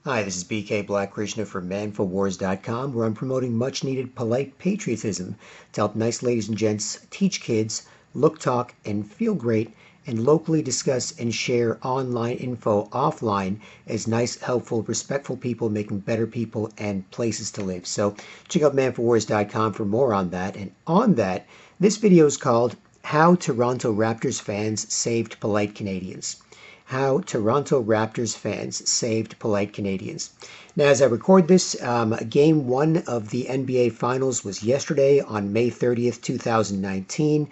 Hi, this is BK Black Krishna from manforwars.com, where I'm promoting much needed polite patriotism to help nice ladies and gents teach kids, look, talk, and feel great, and locally discuss and share online info offline as nice, helpful, respectful people making better people and places to live. So check out manforwars.com for more on that. And on that, this video is called How Toronto Raptors Fans Saved Polite Canadians. How Toronto Raptors Fans Saved Polite Canadians. Now, as I record this, Game 1 of the NBA Finals was yesterday on May 30th, 2019.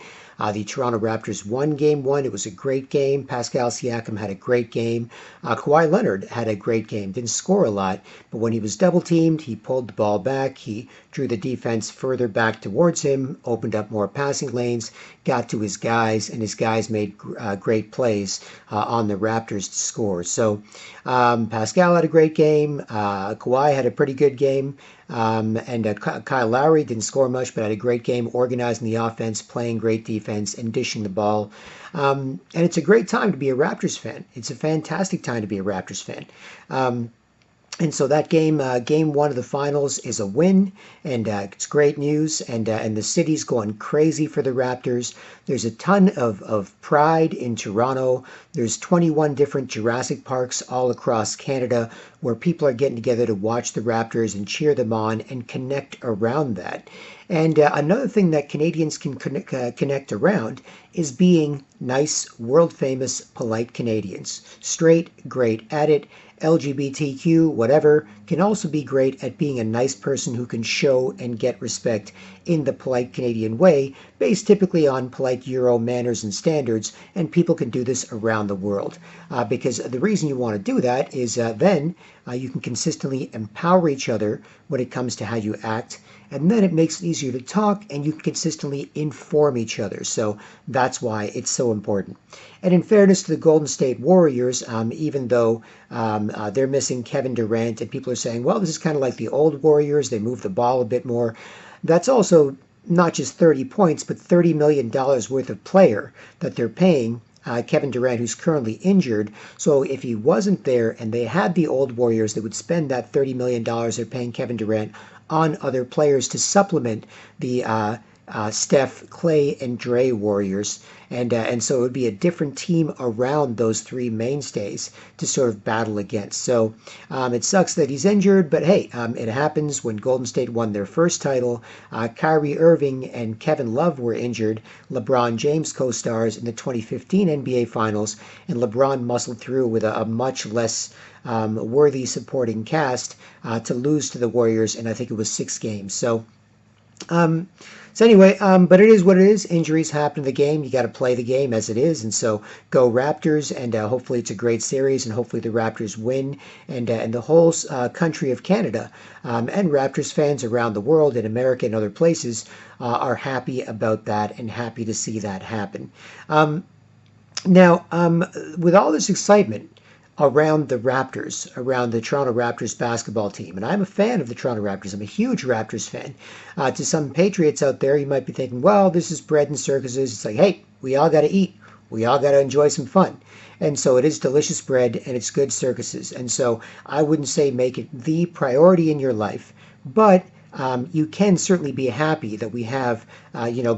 The Toronto Raptors won Game 1. It was a great game. Pascal Siakam had a great game. Kawhi Leonard had a great game. Didn't score a lot, but when he was double-teamed, he pulled the ball back. He drew the defense further back towards him, opened up more passing lanes, got to his guys, and his guys made great plays on the Raptors to score. So Pascal had a great game. Kawhi had a pretty good game. And Kyle Lowry didn't score much, but had a great game organizing the offense, playing great defense, and dishing the ball. And it's a great time to be a Raptors fan. It's a fantastic time to be a Raptors fan. And so that game, Game 1 of the Finals, is a win, and it's great news. And the city's going crazy for the Raptors. There's a ton of pride in Toronto. There's 21 different Jurassic Parks all across Canada where people are getting together to watch the Raptors and cheer them on and connect around that. And another thing that Canadians can connect around is being nice, world-famous, polite Canadians. Straight, great at it. LGBTQ, whatever, can also be great at being a nice person who can show and get respect in the polite Canadian way, based typically on polite Euro manners and standards, and people can do this around the world. Because the reason you want to do that is then you can consistently empower each other when it comes to how you act, and then it makes it easier to talk, and you can consistently inform each other. So that's why it's so important. And in fairness to the Golden State Warriors, even though they're missing Kevin Durant, and people are saying, well, this is kind of like the old Warriors, they move the ball a bit more. That's also not just 30 points, but $30 million worth of player that they're paying Kevin Durant, who's currently injured. So if he wasn't there and they had the old Warriors, they would spend that $30 million they're paying Kevin Durant on other players to supplement the Steph, Clay, and Dre Warriors. And so it would be a different team around those three mainstays to sort of battle against. So it sucks that he's injured, but hey, it happens. When Golden State won their first title, Kyrie Irving and Kevin Love were injured. LeBron James co-stars in the 2015 NBA Finals, and LeBron muscled through with a much less worthy supporting cast to lose to the Warriors, and I think it was 6 games. So anyway, but it is what it is. Injuries happen in the game. You got to play the game as it is. And so go Raptors, and hopefully it's a great series, and hopefully the Raptors win. And the whole country of Canada and Raptors fans around the world, in America and other places, are happy about that and happy to see that happen. Now, with all this excitement around the Raptors, around the Toronto Raptors basketball team. And I'm a fan of the Toronto Raptors. I'm a huge Raptors fan. To some Patriots out there, you might be thinking, well, this is bread and circuses. It's like, hey, we all got to eat. We all got to enjoy some fun. And so it is delicious bread and it's good circuses. And so I wouldn't say make it the priority in your life, but you can certainly be happy that we have,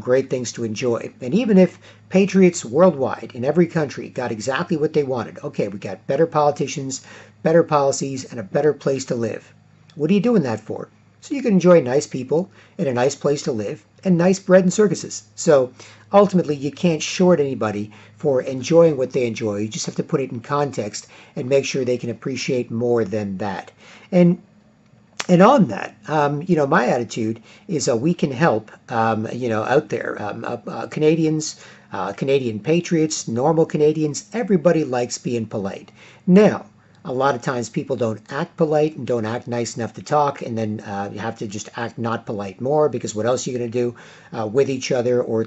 great things to enjoy. And even if Patriots worldwide, in every country, got exactly what they wanted, okay, we got better politicians, better policies, and a better place to live. What are you doing that for? So you can enjoy nice people and a nice place to live and nice bread and circuses. So ultimately, you can't short anybody for enjoying what they enjoy. You just have to put it in context and make sure they can appreciate more than that. And on that, my attitude is we can help, out there. Canadians, Canadian Patriots, normal Canadians, everybody likes being polite. Now, a lot of times people don't act polite and don't act nice enough to talk, and then you have to just act not polite more, because what else are you going to do with each other or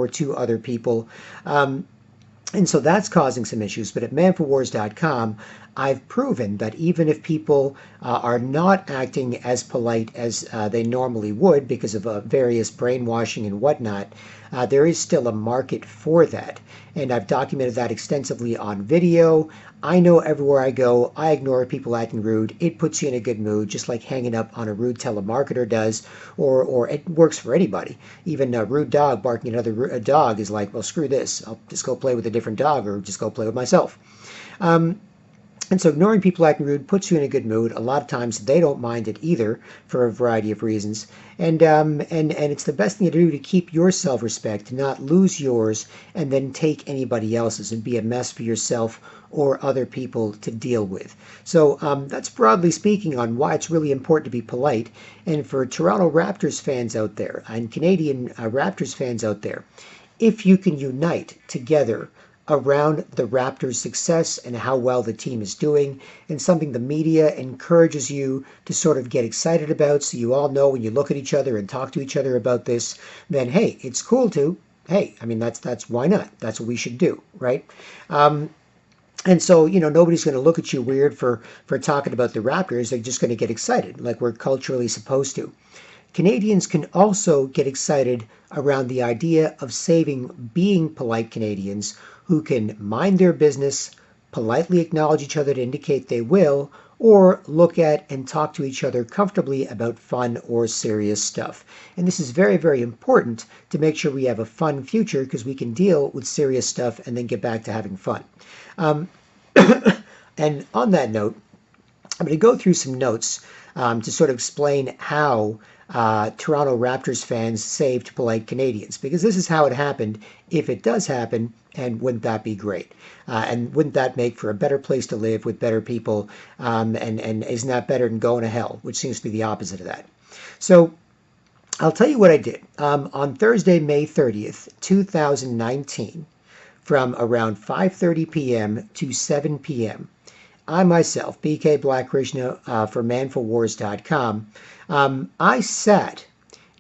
to other people? And so that's causing some issues. But at manforwars.com, I've proven that even if people are not acting as polite as they normally would because of various brainwashing and whatnot, there is still a market for that. And I've documented that extensively on video. I know everywhere I go, I ignore people acting rude. It puts you in a good mood, just like hanging up on a rude telemarketer does, or it works for anybody. Even a rude dog barking at another dog is like, well, screw this. I'll just go play with a different dog or just go play with myself. And so ignoring people acting rude puts you in a good mood. A lot of times they don't mind it either for a variety of reasons. And it's the best thing to do to keep your self-respect, to not lose yours and then take anybody else's and be a mess for yourself or other people to deal with. So that's broadly speaking on why it's really important to be polite. And for Toronto Raptors fans out there and Canadian Raptors fans out there, if you can unite together around the Raptors' success and how well the team is doing, and something the media encourages you to sort of get excited about, so you all know when you look at each other and talk to each other about this, then hey, it's cool to. Hey, I mean, that's why not? That's what we should do, right? And so, nobody's going to look at you weird for talking about the Raptors. They're just going to get excited, like we're culturally supposed to. Canadians can also get excited around the idea of saving being polite Canadians who can mind their business, politely acknowledge each other to indicate they will, or look at and talk to each other comfortably about fun or serious stuff. And this is very, very important to make sure we have a fun future because we can deal with serious stuff and then get back to having fun. And on that note, I'm going to go through some notes to sort of explain how Toronto Raptors fans saved polite Canadians, because this is how it happened, if it does happen, and wouldn't that be great? And wouldn't that make for a better place to live with better people? And isn't that better than going to hell, which seems to be the opposite of that? So I'll tell you what I did. On Thursday, May 30th, 2019, from around 5:30 p.m. to 7 p.m., I myself, BK Black Krishna for manforwars.com, I sat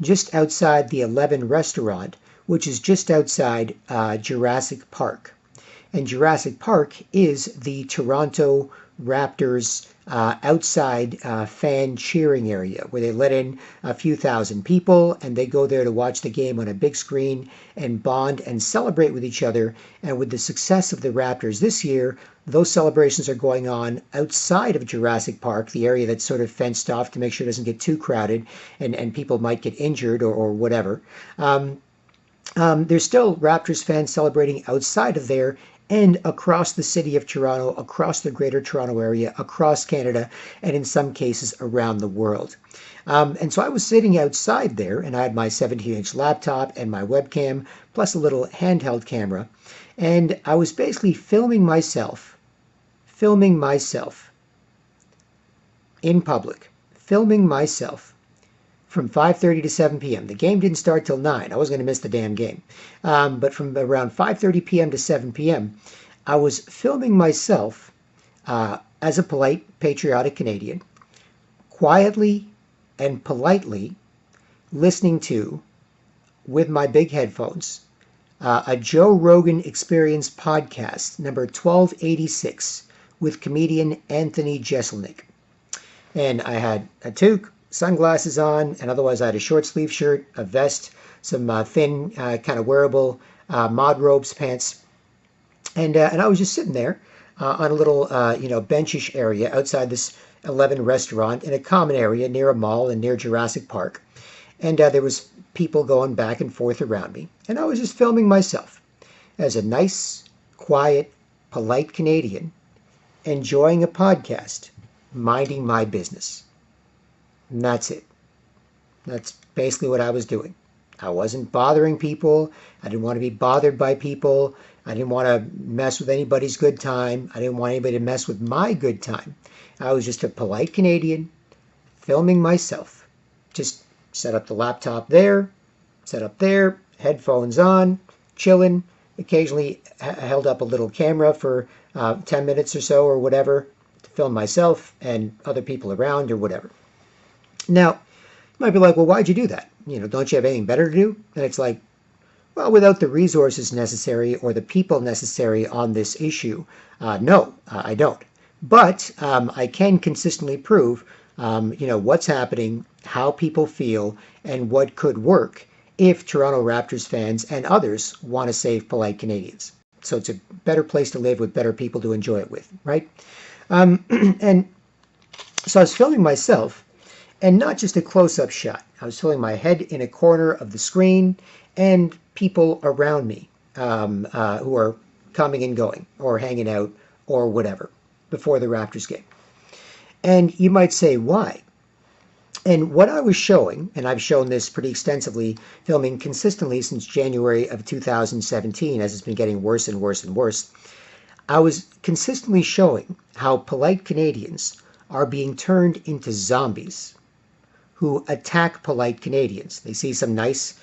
just outside the 11 restaurant, which is just outside Jurassic Park. And Jurassic Park is the Toronto Raptors outside fan cheering area where they let in a few thousand people and they go there to watch the game on a big screen and bond and celebrate with each other. And with the success of the Raptors this year, those celebrations are going on outside of Jurassic Park, the area that's sort of fenced off to make sure it doesn't get too crowded and people might get injured or whatever. There's still Raptors fans celebrating outside of there and across the city of Toronto, across the greater Toronto area, across Canada, and in some cases around the world. And so I was sitting outside there, and I had my 17-inch laptop and my webcam, plus a little handheld camera, and I was basically filming myself in public, filming myself from 5:30 to 7 p.m. The game didn't start till 9. I was going to miss the damn game. But from around 5:30 p.m. to 7 p.m., I was filming myself as a polite, patriotic Canadian, quietly and politely listening to, with my big headphones, a Joe Rogan Experience podcast, number 1286, with comedian Anthony Jeselnik. And I had a toque, sunglasses on, and otherwise I had a short sleeve shirt, a vest, some thin kind of wearable mod robes pants, and I was just sitting there on a little benchish area outside this 11 restaurant in a common area near a mall and near Jurassic Park, and there was people going back and forth around me, and I was just filming myself as a nice, quiet, polite Canadian enjoying a podcast, minding my business. And that's it. That's basically what I was doing. I wasn't bothering people. I didn't want to be bothered by people. I didn't want to mess with anybody's good time. I didn't want anybody to mess with my good time. I was just a polite Canadian filming myself. Just set up the laptop there, set up there, headphones on, chilling. Occasionally held up a little camera for 10 minutes or so or whatever to film myself and other people around or whatever. Now, you might be like, well, why'd you do that? Don't you have anything better to do? And it's like, well, without the resources necessary or the people necessary on this issue, no, I don't. But I can consistently prove, what's happening, how people feel, and what could work if Toronto Raptors fans and others want to save polite Canadians. So it's a better place to live with better people to enjoy it with, right? And so I was filming myself, and not just a close-up shot. I was filming my head in a corner of the screen and people around me who are coming and going or hanging out or whatever before the Raptors game. And you might say, why? And what I was showing, and I've shown this pretty extensively, filming consistently since January of 2017, as it's been getting worse and worse and worse, I was consistently showing how polite Canadians are being turned into zombies who attack polite Canadians. They see some nice,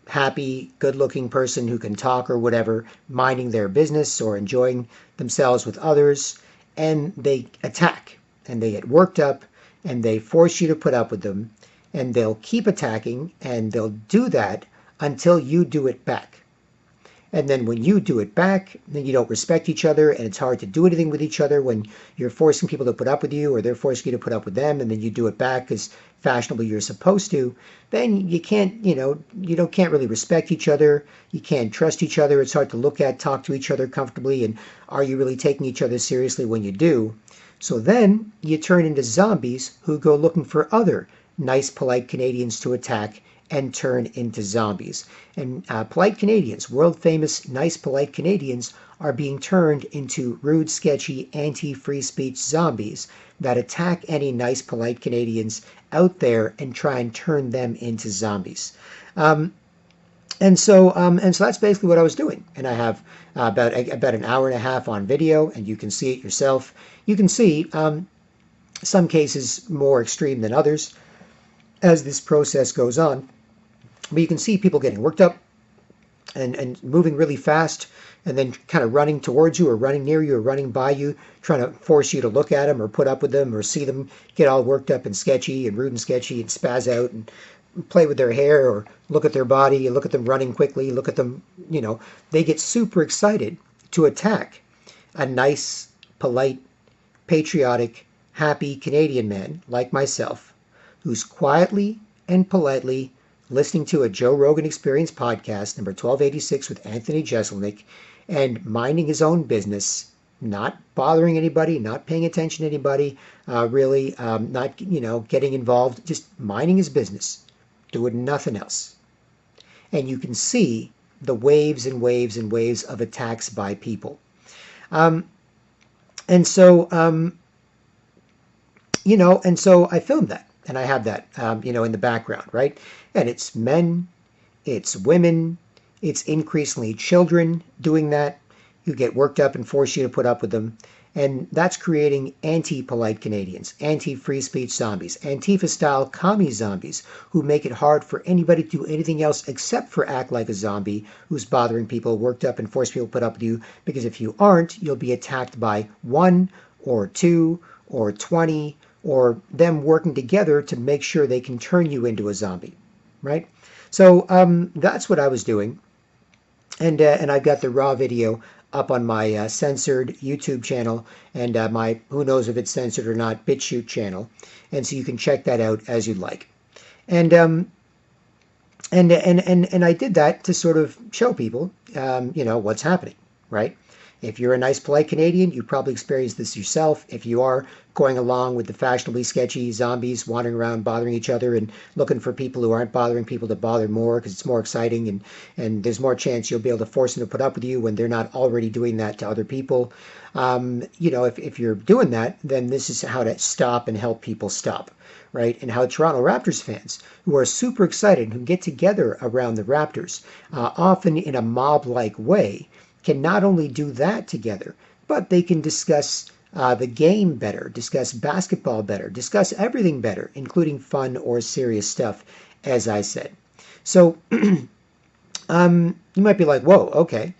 happy, good-looking person who can talk or whatever, minding their business or enjoying themselves with others, and they attack, and they get worked up, and they force you to put up with them, and they'll keep attacking, and they'll do that until you do it back. And then when you do it back, then you don't respect each other, and it's hard to do anything with each other when you're forcing people to put up with you, or they're forcing you to put up with them, and then you do it back as fashionably you're supposed to. Then you can't, can't really respect each other. You can't trust each other. It's hard to look at, talk to each other comfortably, and are you really taking each other seriously when you do? So then you turn into zombies who go looking for other nice, polite Canadians to attack and turn into zombies. And polite Canadians, world-famous, nice, polite Canadians, are being turned into rude, sketchy, anti-free speech zombies that attack any nice, polite Canadians out there and try and turn them into zombies. And so that's basically what I was doing. And I have about an hour and a half on video, and you can see it yourself. You can see some cases more extreme than others as this process goes on. But you can see people getting worked up and moving really fast, and then kind of running towards you or running near you or running by you, trying to force you to look at them or put up with them or see them get all worked up and sketchy and rude and sketchy and spaz out and play with their hair or look at their body and look at them running quickly, look at them, they get super excited to attack a nice, polite, patriotic, happy Canadian man like myself, who's quietly and politely listening to a Joe Rogan Experience podcast, number 1286 with Anthony Jeselnik, and minding his own business, not bothering anybody, not paying attention to anybody, really, not, getting involved, just minding his business, doing nothing else. And you can see the waves and waves and waves of attacks by people. And so I filmed that. And I have that, in the background, right? And it's men, it's women, it's increasingly children doing that, who get worked up and force you to put up with them. And that's creating anti-polite Canadians, anti-free speech zombies, Antifa-style commie zombies who make it hard for anybody to do anything else except for act like a zombie who's bothering people, worked up, and force people to put up with you. Because if you aren't, you'll be attacked by 1 or 2 or 20 or them working together to make sure they can turn you into a zombie, right? So that's what I was doing. And I've got the raw video up on my censored YouTube channel and my, who knows if it's censored or not, BitChute channel. And so you can check that out as you'd like. And I did that to sort of show people, what's happening, right? If you're a nice, polite Canadian, you probably experienced this yourself. If you are going along with the fashionably sketchy zombies wandering around bothering each other and looking for people who aren't bothering people to bother more because it's more exciting and there's more chance you'll be able to force them to put up with you when they're not already doing that to other people. If you're doing that, then this is how to stop and help people stop, right? And how Toronto Raptors fans, who are super excited, who get together around the Raptors, often in a mob-like way, can not only do that together, but they can discuss the game better, discuss basketball better, discuss everything better, including fun or serious stuff, as I said. So you might be like, whoa, okay,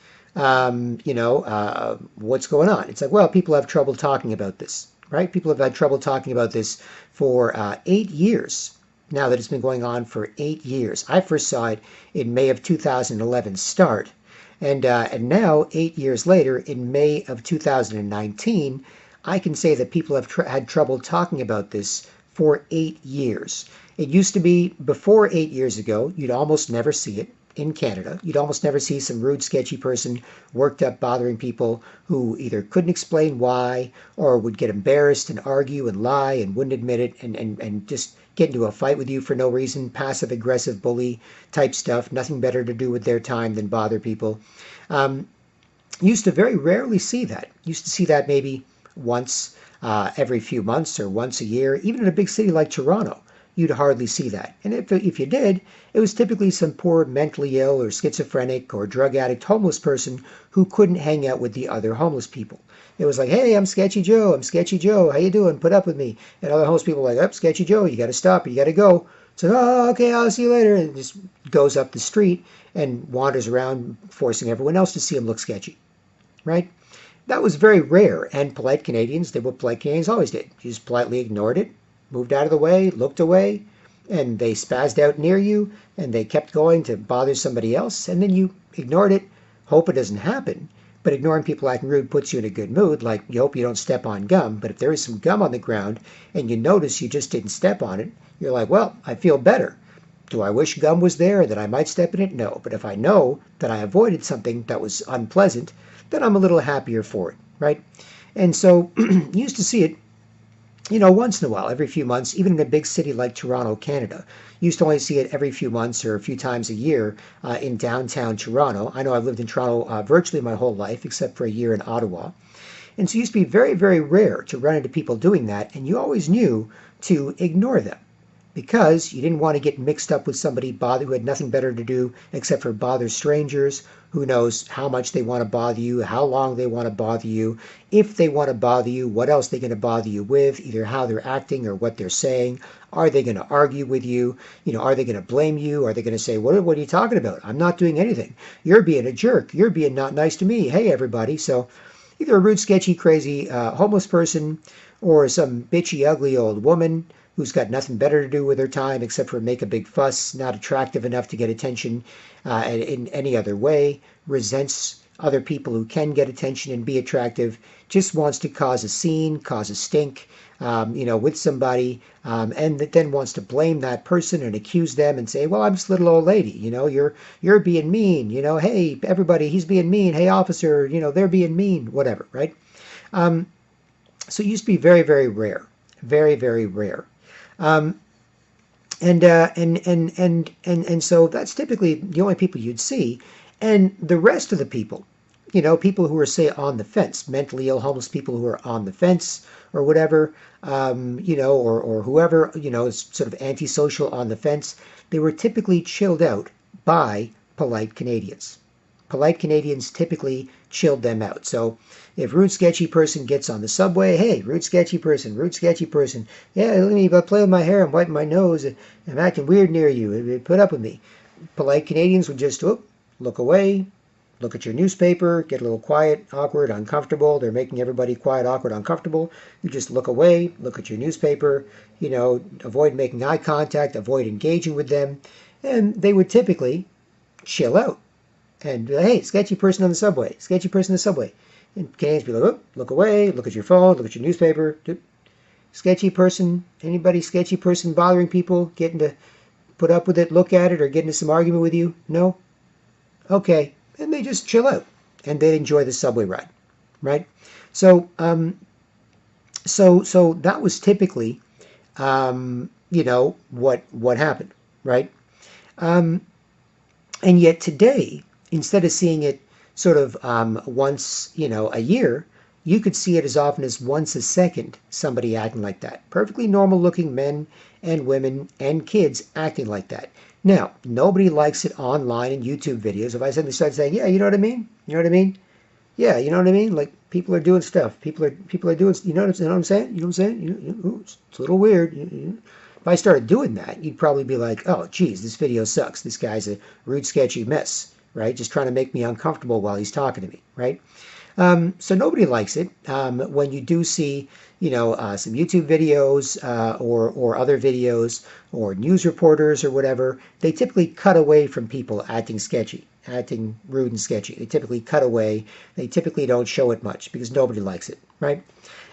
what's going on? It's like, well, people have trouble talking about this, right? People have had trouble talking about this for 8 years. Now that it's been going on for 8 years. I first saw it in May of 2011 start. And now, 8 years later, in May of 2019, I can say that people have had trouble talking about this for 8 years. It used to be before 8 years ago, you'd almost never see it in Canada. You'd almost never see some rude, sketchy person worked up bothering people who either couldn't explain why or would get embarrassed and argue and lie and wouldn't admit it and just get into a fight with you for no reason, passive aggressive bully type stuff, nothing better to do with their time than bother people. Used to very rarely see that. Used to see that maybe once every few months or once a year. Even in a big city like Toronto, you'd hardly see that. And if you did, it was typically some poor mentally ill or schizophrenic or drug addict homeless person who couldn't hang out with the other homeless people. It was like, hey, I'm Sketchy Joe. I'm Sketchy Joe. How you doing? Put up with me. And other homeless people were like, oh, Sketchy Joe, you got to stop. You got to go. So, oh, okay, I'll see you later. And just goes up the street and wanders around, forcing everyone else to see him look sketchy. Right? That was very rare, and polite Canadians did what polite Canadians always did. You just politely ignored it, moved out of the way, looked away, and they spazzed out near you, and they kept going to bother somebody else, and then you ignored it, hope it doesn't happen. But ignoring people acting rude puts you in a good mood, like you hope you don't step on gum. But if there is some gum on the ground, and you notice you just didn't step on it, you're like, well, I feel better. Do I wish gum was there, that I might step in it? No. But if I know that I avoided something that was unpleasant, then I'm a little happier for it, right? And so you used to see it, once in a while, every few months, even in a big city like Toronto, Canada. You used to only see it every few months or a few times a year in downtown Toronto. I know I've lived in Toronto virtually my whole life, except for a year in Ottawa. And so it used to be very, very rare to run into people doing that, and you always knew to ignore them, because you didn't want to get mixed up with somebody who had nothing better to do except for bother strangers. Who knows how much they want to bother you, how long they want to bother you, if they want to bother you, what else they're going to bother you with, either how they're acting or what they're saying. Are they going to argue with you? Are they going to blame you? Are they going to say, what are you talking about? I'm not doing anything. You're being a jerk. You're being not nice to me. Hey, everybody. So either a rude, sketchy, crazy homeless person or some bitchy, ugly old woman who's got nothing better to do with her time except for make a big fuss, not attractive enough to get attention in any other way, resents other people who can get attention and be attractive, just wants to cause a scene, cause a stink, with somebody, and then wants to blame that person and accuse them and say, well, I'm just a little old lady, you're being mean, hey, everybody, he's being mean, hey, officer, they're being mean, whatever, right? So it used to be very, very rare, very, very rare. And so that's typically the only people you'd see. And the rest of the people, people who are, say, on the fence, mentally ill, homeless people who are on the fence or whatever, or whoever, is sort of antisocial on the fence, they were typically chilled out by polite Canadians. Polite Canadians typically chilled them out. So if rude, sketchy person gets on the subway, hey, rude, sketchy person, yeah, let me play with my hair, I'm wiping my nose, I'm acting weird near you, put up with me. Polite Canadians would just look away, look at your newspaper, get a little quiet, awkward, uncomfortable. They're making everybody quiet, awkward, uncomfortable. You just look away, look at your newspaper, avoid making eye contact, avoid engaging with them, and they would typically chill out. And hey, sketchy person on the subway, sketchy person on the subway. And Canadians be like, look away, look at your phone, look at your newspaper. Sketchy person, anybody sketchy person bothering people, getting to put up with it, look at it, or get into some argument with you? No? Okay. And they just chill out. And they'd enjoy the subway ride. Right? So, so that was typically, what happened. Right? And yet today, instead of seeing it sort of once, a year, you could see it as often as once a second, somebody acting like that. Perfectly normal looking men and women and kids acting like that. Now, nobody likes it online in YouTube videos. If I suddenly start saying, yeah, you know what I mean? You know what I mean? Yeah, you know what I mean? Like, people are doing stuff. People are doing, you know what I'm saying? You know what I'm saying? It's a little weird. If I started doing that, you'd probably be like, oh, geez, this video sucks. This guy's a rude, sketchy mess. Right? Just trying to make me uncomfortable while he's talking to me, right? So nobody likes it. When you do see, some YouTube videos or other videos or news reporters or whatever, they typically cut away from people acting sketchy, acting rude and sketchy. They typically cut away. They typically don't show it much because nobody likes it, right?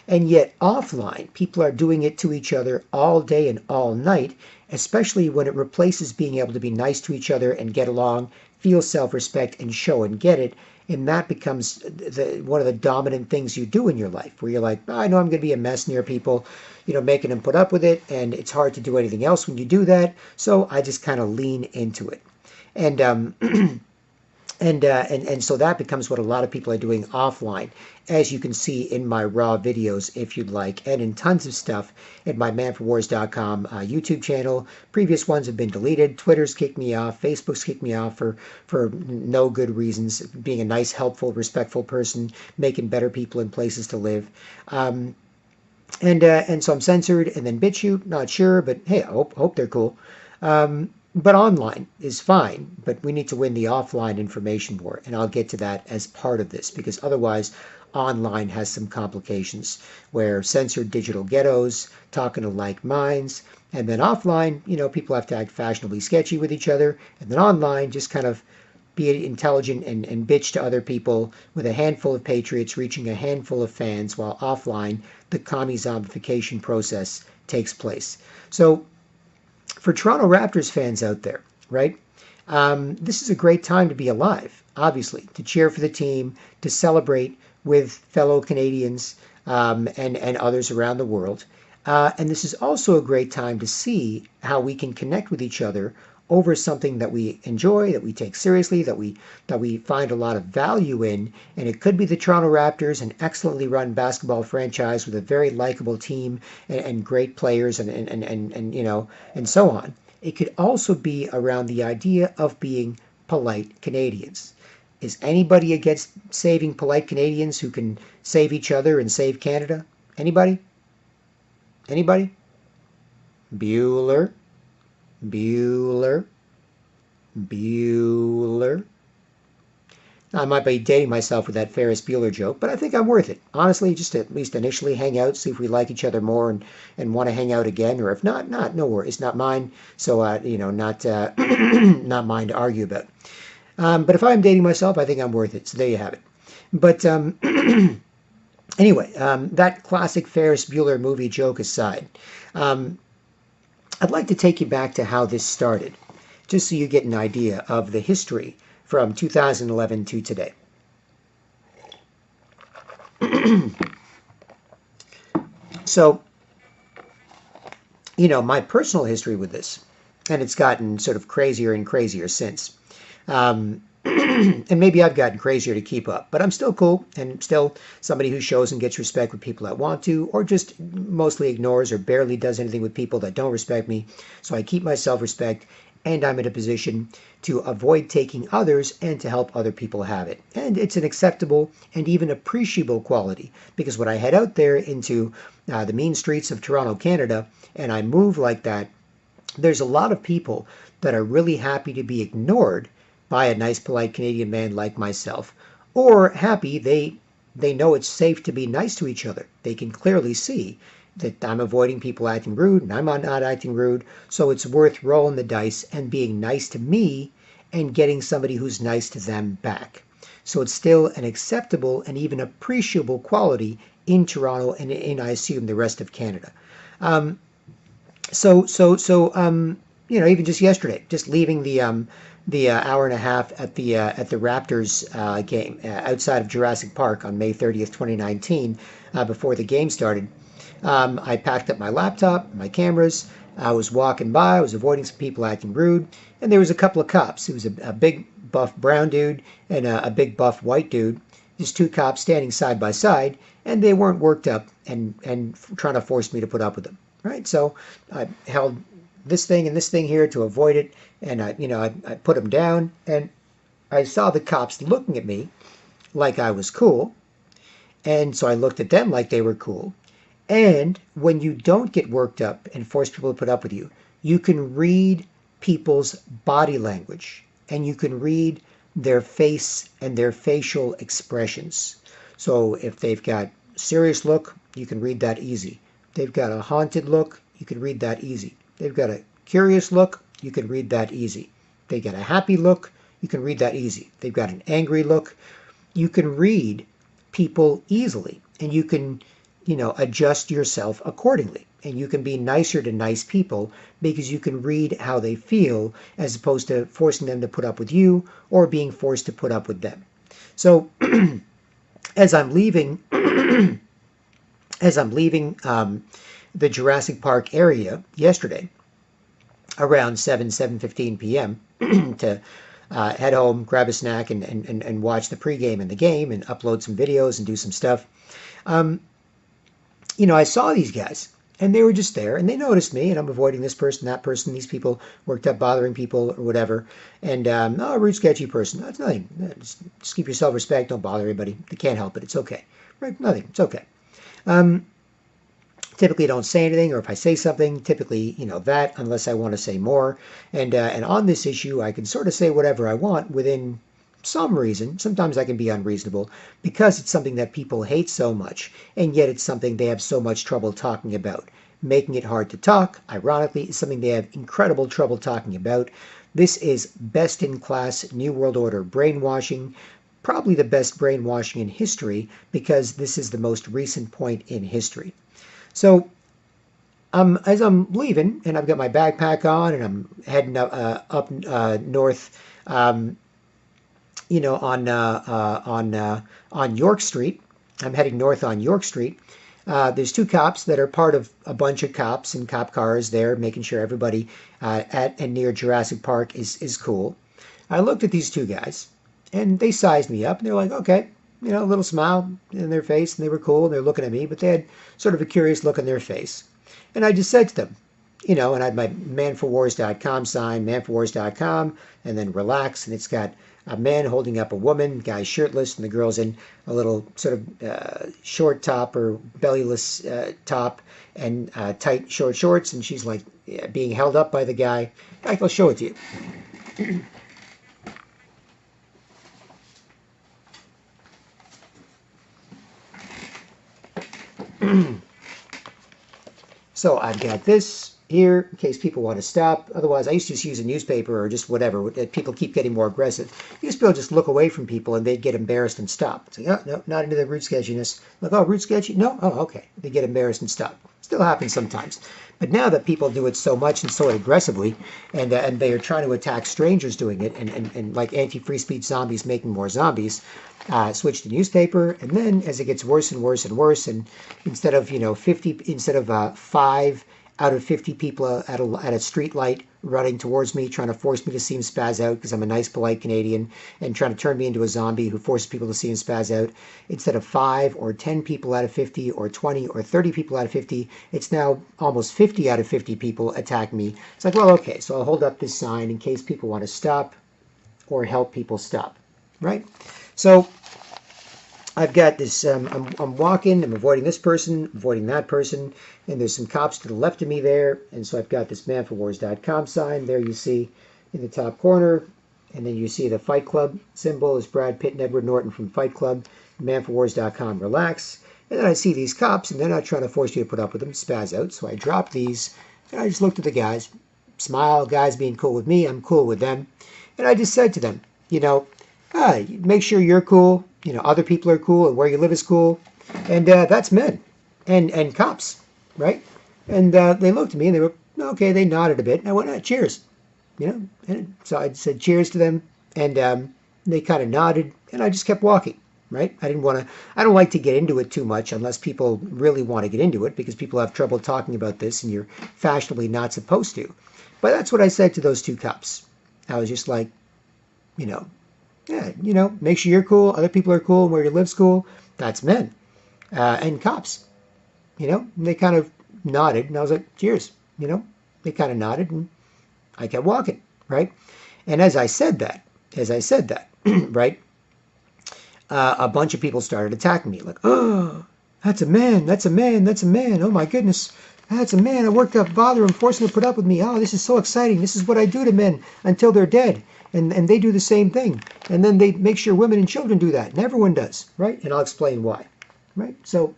And yet offline, people are doing it to each other all day and all night, especially when it replaces being able to be nice to each other and get along, feel self-respect, and show and get it. And that becomes one of the dominant things you do in your life, where you're like, I know I'm going to be a mess near people, making them put up with it, and it's hard to do anything else when you do that, so I just kind of lean into it. And and so that becomes what a lot of people are doing offline, as you can see in my raw videos, if you'd like, and in tons of stuff at my manforwars.com YouTube channel. Previous ones have been deleted. Twitter's kicked me off. Facebook's kicked me off for no good reasons. Being a nice, helpful, respectful person, making better people and places to live. And so I'm censored, and then BitChute, not sure, but hey, I hope they're cool. But online is fine, but we need to win the offline information war, and I'll get to that as part of this, because otherwise online has some complications where censored digital ghettos talking to like minds, and then offline, people have to act fashionably sketchy with each other, and then online just kind of be intelligent and bitch to other people with a handful of patriots reaching a handful of fans, while offline the commie zombification process takes place. So for Toronto Raptors fans out there, right? This is a great time to be alive, obviously, to cheer for the team, to celebrate with fellow Canadians and others around the world. And this is also a great time to see how we can connect with each other over something that we enjoy, that we take seriously, that we find a lot of value in. And it could be the Toronto Raptors, an excellently run basketball franchise with a very likable team and great players and so on. It could also be around the idea of being polite Canadians. Is anybody against saving polite Canadians who can save each other and save Canada? Anybody? Anybody? Bueller? Bueller? Bueller? Now, I might be dating myself with that Ferris Bueller joke, but I think I'm worth it. Honestly, just to at least initially hang out, see if we like each other more and want to hang out again, or if not, no worries. It's not mine, so, not mine to argue about. But if I'm dating myself, I think I'm worth it, so there you have it. But anyway, that classic Ferris Bueller movie joke aside, I'd like to take you back to how this started, just so you get an idea of the history from 2011 to today. So, my personal history with this, and it's gotten sort of crazier and crazier since. And maybe I've gotten crazier to keep up, but I'm still cool and still somebody who shows and gets respect with people that want to, or just mostly ignores or barely does anything with people that don't respect me. So I keep my self-respect, and I'm in a position to avoid taking others and to help other people have it. And it's an acceptable and even appreciable quality, because when I head out there into the mean streets of Toronto, Canada, and I move like that, there's a lot of people that are really happy to be ignored by a nice, polite Canadian man like myself, or happy they know it's safe to be nice to each other. They can clearly see that I'm avoiding people acting rude, and I'm not acting rude, so it's worth rolling the dice and being nice to me and getting somebody who's nice to them back. So it's still an acceptable and even appreciable quality in Toronto and in, I assume, the rest of Canada. Even just yesterday, just leaving the hour and a half at the Raptors game outside of Jurassic Park on May 30th, 2019, before the game started. I packed up my laptop, my cameras. I was walking by. I was avoiding some people acting rude, and there was a couple of cops. It was a big buff brown dude and a big buff white dude. Just two cops standing side by side, and they weren't worked up and trying to force me to put up with them. Right? So I held this thing and this thing here to avoid it, and I put them down, and I saw the cops looking at me like I was cool, and so I looked at them like they were cool. And when you don't get worked up and force people to put up with you, you can read people's body language, and you can read their face and their facial expressions. So if they've got a serious look, you can read that easy. If they've got a haunted look, you can read that easy. They've got a curious look, you can read that easy. They got a happy look, you can read that easy. They've got an angry look, you can read people easily, and you can adjust yourself accordingly. And you can be nicer to nice people because you can read how they feel as opposed to forcing them to put up with you or being forced to put up with them. So as I'm leaving, the Jurassic Park area yesterday around 7:15 p.m. to head home, grab a snack, and watch the pregame and the game and upload some videos and do some stuff. I saw these guys and they were just there and they noticed me and I'm avoiding this person, that person, these people worked up bothering people or whatever. And, oh, rude, sketchy person. That's nothing. Just keep your self-respect. Don't bother anybody. They can't help it. It's okay. Right? Nothing. It's okay. Typically don't say anything, or if I say something, typically, that, unless I want to say more. And on this issue, I can sort of say whatever I want within some reason. Sometimes I can be unreasonable because it's something that people hate so much, and yet it's something they have so much trouble talking about. Making it hard to talk, ironically, is something they have incredible trouble talking about. This is best-in-class New World Order brainwashing, probably the best brainwashing in history, because this is the most recent point in history. So as I'm leaving, and I've got my backpack on, and I'm heading up north, on York Street. I'm heading north on York Street. There's two cops that are part of a bunch of cops and cop cars there, making sure everybody at and near Jurassic Park is cool. I looked at these two guys, and they sized me up, and they're like, okay. A little smile in their face, and they were cool, and they're looking at me, but they had sort of a curious look on their face. And I just said to them, and I had my manforwars.com sign, manforwars.com, and then relax, and it's got a man holding up a woman, guy's shirtless, and the girl's in a little sort of short top or bellyless top and tight short shorts, and she's like being held up by the guy. In fact, I'll show it to you. So I've got this here in case people want to stop. Otherwise, I used to just use a newspaper or just whatever. People keep getting more aggressive. You used to be able to just look away from people and they'd get embarrassed and stop. It's like, oh, no, not into the rude sketchiness. Like, oh, rude sketchy? No? Oh, okay. They get embarrassed and stop. Still happens sometimes. But now that people do it so much and so aggressively, and they are trying to attack strangers doing it, and like anti-free speech zombies making more zombies, switch to newspaper, and then as it gets worse and worse and worse, and instead of 5 out of 50 people at a street light running towards me, trying to force me to see him spaz out because I'm a nice, polite Canadian, and trying to turn me into a zombie who forces people to see him spaz out. Instead of 5 or 10 people out of 50 or 20 or 30 people out of 50, it's now almost 50 out of 50 people attack me. It's like, well, okay, so I'll hold up this sign in case people want to stop or help people stop, right? So I've got this, I'm walking, I'm avoiding this person, avoiding that person, and there's some cops to the left of me there, and so I've got this manforwars.com sign. There you see in the top corner, and then you see the Fight Club symbol is Brad Pitt and Edward Norton from Fight Club, manforwars.com, relax. And then I see these cops, and they're not trying to force you to put up with them, spaz out, so I drop these, and I just looked at the guys, smile, guys being cool with me, I'm cool with them, and I just said to them, make sure you're cool, other people are cool, and where you live is cool, and that's men and cops, right? And they looked at me and they were okay. They nodded a bit, and I went, cheers, And so I said cheers to them, and they kind of nodded, and I just kept walking, right? I don't like to get into it too much unless people really want to get into it, because people have trouble talking about this, and you're fashionably not supposed to. But that's what I said to those two cops. I was just like, make sure you're cool, other people are cool, and where you live's cool. That's men and cops. They kind of nodded, and I was like, cheers. They kind of nodded, and I kept walking, right? And as I said that, right, a bunch of people started attacking me, like, oh, that's a man, that's a man, that's a man, oh my goodness, that's a man, I worked up, bother him, forcing him to put up with me, oh, this is so exciting, this is what I do to men until they're dead. And they do the same thing. And then they make sure women and children do that. And everyone does, right? And I'll explain why, right? So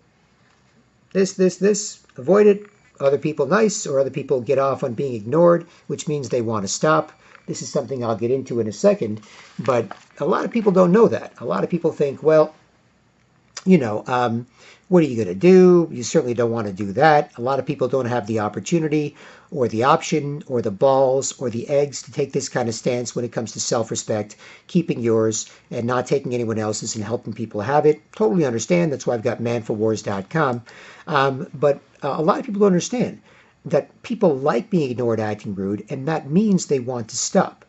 this, avoid it. Other people nice, or other people get off on being ignored, which means they want to stop. This is something I'll get into in a second. But a lot of people don't know that. A lot of people think, well, What are you going to do? You certainly don't want to do that. A lot of people don't have the opportunity or the option or the balls or the eggs to take this kind of stance when it comes to self-respect, keeping yours and not taking anyone else's and helping people have it. Totally understand. That's why I've got manforwars.com. But a lot of people don't understand that people like being ignored, acting rude, and that means they want to stop.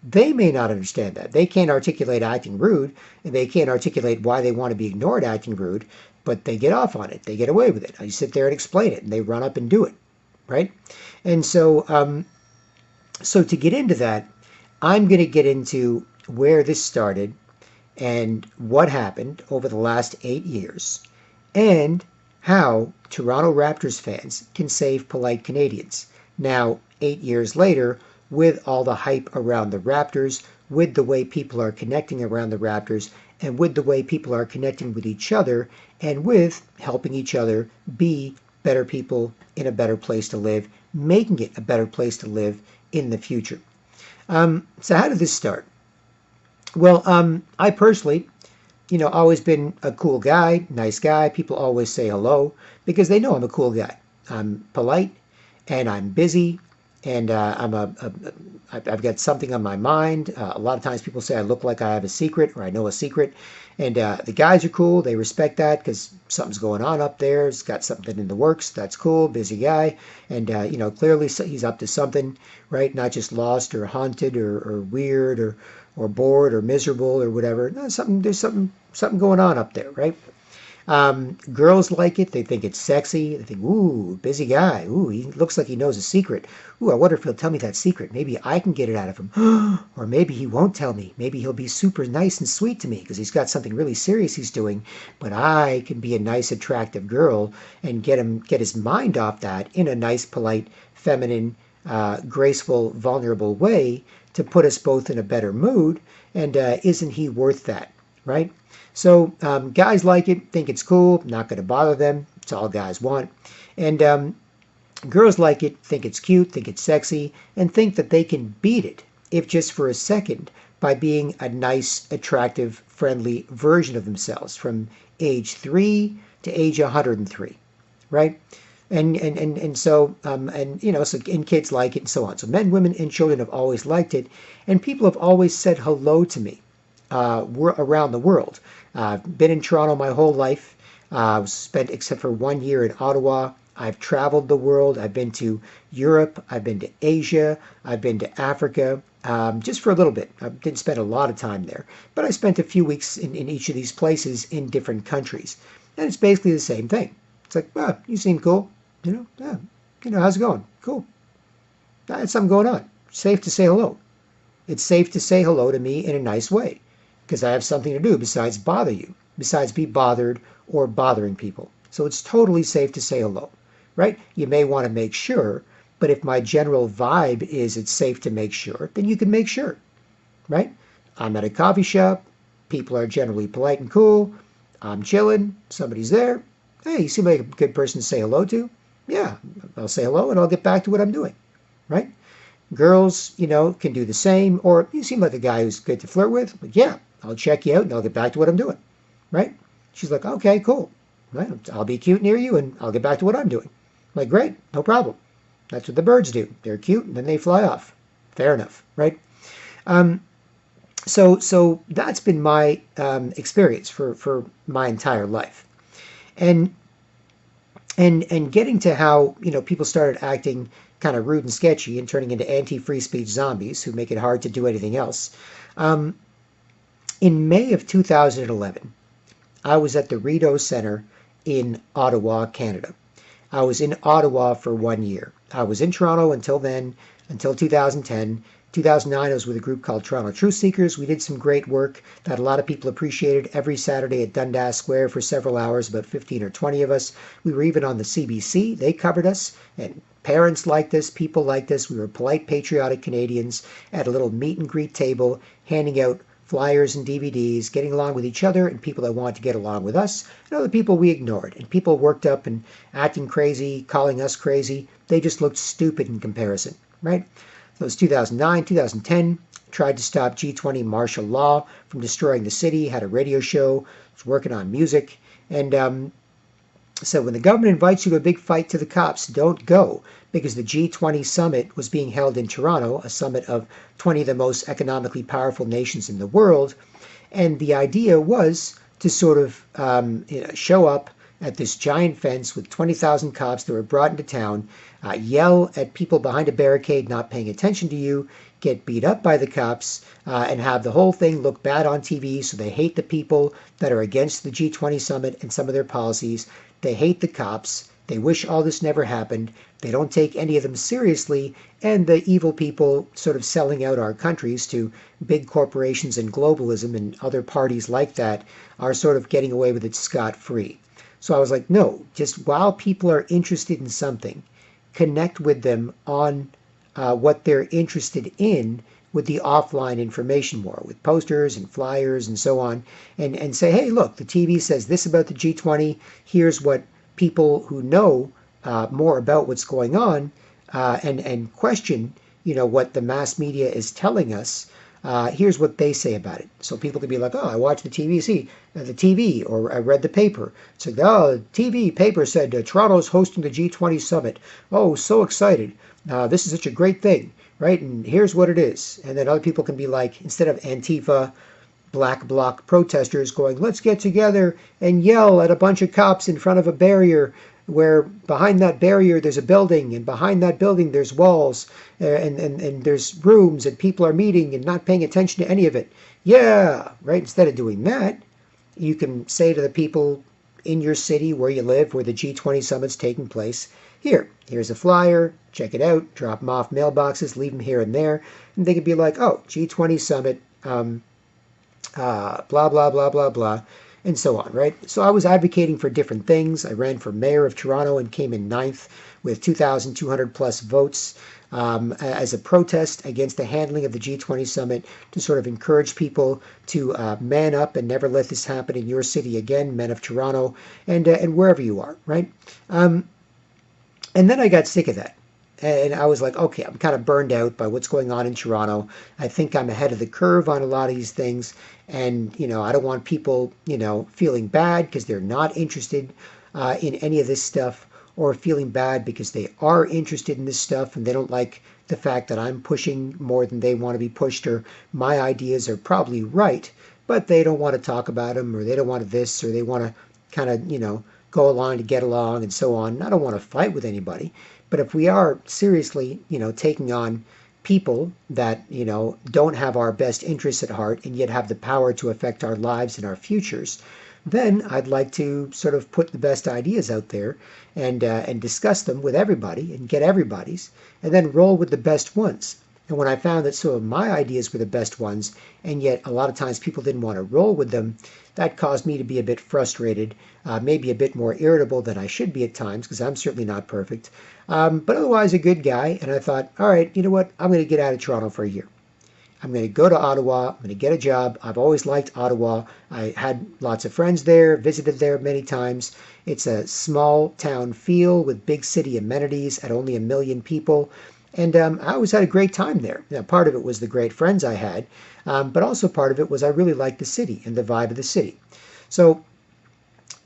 They may not understand that. They can't articulate acting rude, and they can't articulate why they want to be ignored acting rude, but they get off on it. They get away with it. I sit there and explain it, and they run up and do it, right? And so, so to get into that, I'm going to get into where this started and what happened over the last 8 years, and how Toronto Raptors fans can save polite Canadians. Now, 8 years later, with all the hype around the Raptors, with the way people are connecting around the Raptors, and with the way people are connecting with each other, and with helping each other be better people in a better place to live, making it a better place to live in the future. So how did this start? Well, I personally, always been a cool guy, nice guy. People always say hello because they know I'm a cool guy. I'm polite and I'm busy and I've got something on my mind. A lot of times people say I look like I have a secret or I know a secret. And the guys are cool. They respect that because something's going on up there. It's got something in the works. That's cool. Busy guy. And, clearly he's up to something, right? Not just lost or haunted or weird or bored or miserable or whatever. No, there's something going on up there, right? Girls like it. They think it's sexy. They think, ooh, busy guy. Ooh, he looks like he knows a secret. Ooh, I wonder if he'll tell me that secret. Maybe I can get it out of him. Or maybe he won't tell me. Maybe he'll be super nice and sweet to me because he's got something really serious he's doing. But I can be a nice, attractive girl and get his mind off that in a nice, polite, feminine, graceful, vulnerable way to put us both in a better mood. And isn't he worth that, right? So guys like it, think it's cool, not going to bother them. It's all guys want. And girls like it, think it's cute, think it's sexy, and think that they can beat it, if just for a second, by being a nice, attractive, friendly version of themselves from age 3 to age 103, right? And so kids like it and so on. So men, women, and children have always liked it, and people have always said hello to me around the world. I've been in Toronto my whole life. I've spent, except for 1 year in Ottawa. I've traveled the world. I've been to Europe. I've been to Asia. I've been to Africa, just for a little bit. I didn't spend a lot of time there, but I spent a few weeks in each of these places in different countries. And it's basically the same thing. It's like, oh, you seem cool. Yeah, how's it going? Cool. That's something going on. Safe to say hello. It's safe to say hello to me in a nice way because I have something to do besides bother you, besides be bothered or bothering people. So it's totally safe to say hello, right? You may want to make sure, but if my general vibe is it's safe to make sure, then you can make sure, right? I'm at a coffee shop. People are generally polite and cool. I'm chilling. Somebody's there. Hey, you seem like a good person to say hello to. Yeah, I'll say hello and I'll get back to what I'm doing, right? Girls, can do the same. Or you seem like a guy who's good to flirt with. But yeah, I'll check you out and I'll get back to what I'm doing, right? She's like, okay, cool. Right? I'll be cute near you and I'll get back to what I'm doing. I'm like, great, no problem. That's what the birds do. They're cute and then they fly off. Fair enough, right? So that's been my experience for my entire life. And getting to how people started acting kind of rude and sketchy and turning into anti-free speech zombies who make it hard to do anything else. In May of 2011, I was at the Rideau Center in Ottawa, Canada. I was in Ottawa for 1 year. I was in Toronto until then, until 2010. 2009, I was with a group called Toronto Truth Seekers. We did some great work that a lot of people appreciated every Saturday at Dundas Square for several hours, about 15 or 20 of us. We were even on the CBC. They covered us, and parents liked us, people liked us. We were polite, patriotic Canadians at a little meet and greet table, handing out flyers and DVDs, getting along with each other and people that wanted to get along with us, and other people we ignored. And people worked up and acting crazy, calling us crazy. They just looked stupid in comparison, right? So it was 2009, 2010, tried to stop G20 martial law from destroying the city, had a radio show, was working on music, And so when the government invites you to a big fight to the cops, don't go, because the G20 summit was being held in Toronto, a summit of 20 of the most economically powerful nations in the world. And the idea was to sort of show up at this giant fence with 20,000 cops that were brought into town, yell at people behind a barricade not paying attention to you, get beat up by the cops, and have the whole thing look bad on TV. So they hate the people that are against the G20 summit and some of their policies. They hate the cops. They wish all this never happened. They don't take any of them seriously. And the evil people sort of selling out our countries to big corporations and globalism and other parties like that are sort of getting away with it scot-free. So I was like, no, just while people are interested in something, connect with them on what they're interested in with the offline information more, with posters and flyers and so on, and say, hey, look, the TV says this about the G20. Here's what people who know more about what's going on and question, what the mass media is telling us. Here's what they say about it. So people can be like, oh, I watched the TV, or I read the paper. It's like, oh, the TV paper said Toronto's hosting the G20 summit. Oh, so excited. This is such a great thing, right? And here's what it is. And then other people can be like, instead of Antifa, black bloc protesters going, let's get together and yell at a bunch of cops in front of a barrier, where behind that barrier there's a building, and behind that building there's walls, and there's rooms, and people are meeting and not paying attention to any of it. Yeah, right? Instead of doing that, you can say to the people in your city where you live, where the G20 summit's taking place, here's a flyer, check it out, drop them off mailboxes, leave them here and there, and they could be like, oh, G20 summit, blah, blah, blah, blah, blah, and so on, right? So I was advocating for different things. I ran for mayor of Toronto and came in 9th with 2,200 plus votes as a protest against the handling of the G20 summit, to sort of encourage people to man up and never let this happen in your city again, men of Toronto, and wherever you are, right? And then I got sick of that. And I was like, okay, I'm kind of burned out by what's going on in Toronto. I think I'm ahead of the curve on a lot of these things. And, I don't want people, feeling bad because they're not interested in any of this stuff, or feeling bad because they are interested in this stuff and they don't like the fact that I'm pushing more than they want to be pushed, or my ideas are probably right, but they don't want to talk about them, or they don't want this, or they want to kind of, go along to get along and so on. And I don't want to fight with anybody. But if we are seriously, taking on people that, don't have our best interests at heart and yet have the power to affect our lives and our futures, then I'd like to sort of put the best ideas out there and discuss them with everybody and get everybody's, and then roll with the best ones. And when I found that some of my ideas were the best ones, and yet a lot of times people didn't want to roll with them, that caused me to be a bit frustrated, maybe a bit more irritable than I should be at times, because I'm certainly not perfect. But otherwise a good guy, and I thought, all right, you know what? I'm going to get out of Toronto for a year. I'm going to go to Ottawa. I'm going to get a job. I've always liked Ottawa. I had lots of friends there, visited there many times. It's a small town feel with big city amenities at only 1 million people. And I always had a great time there. Now, part of it was the great friends I had, but also part of it was I really liked the city and the vibe of the city. So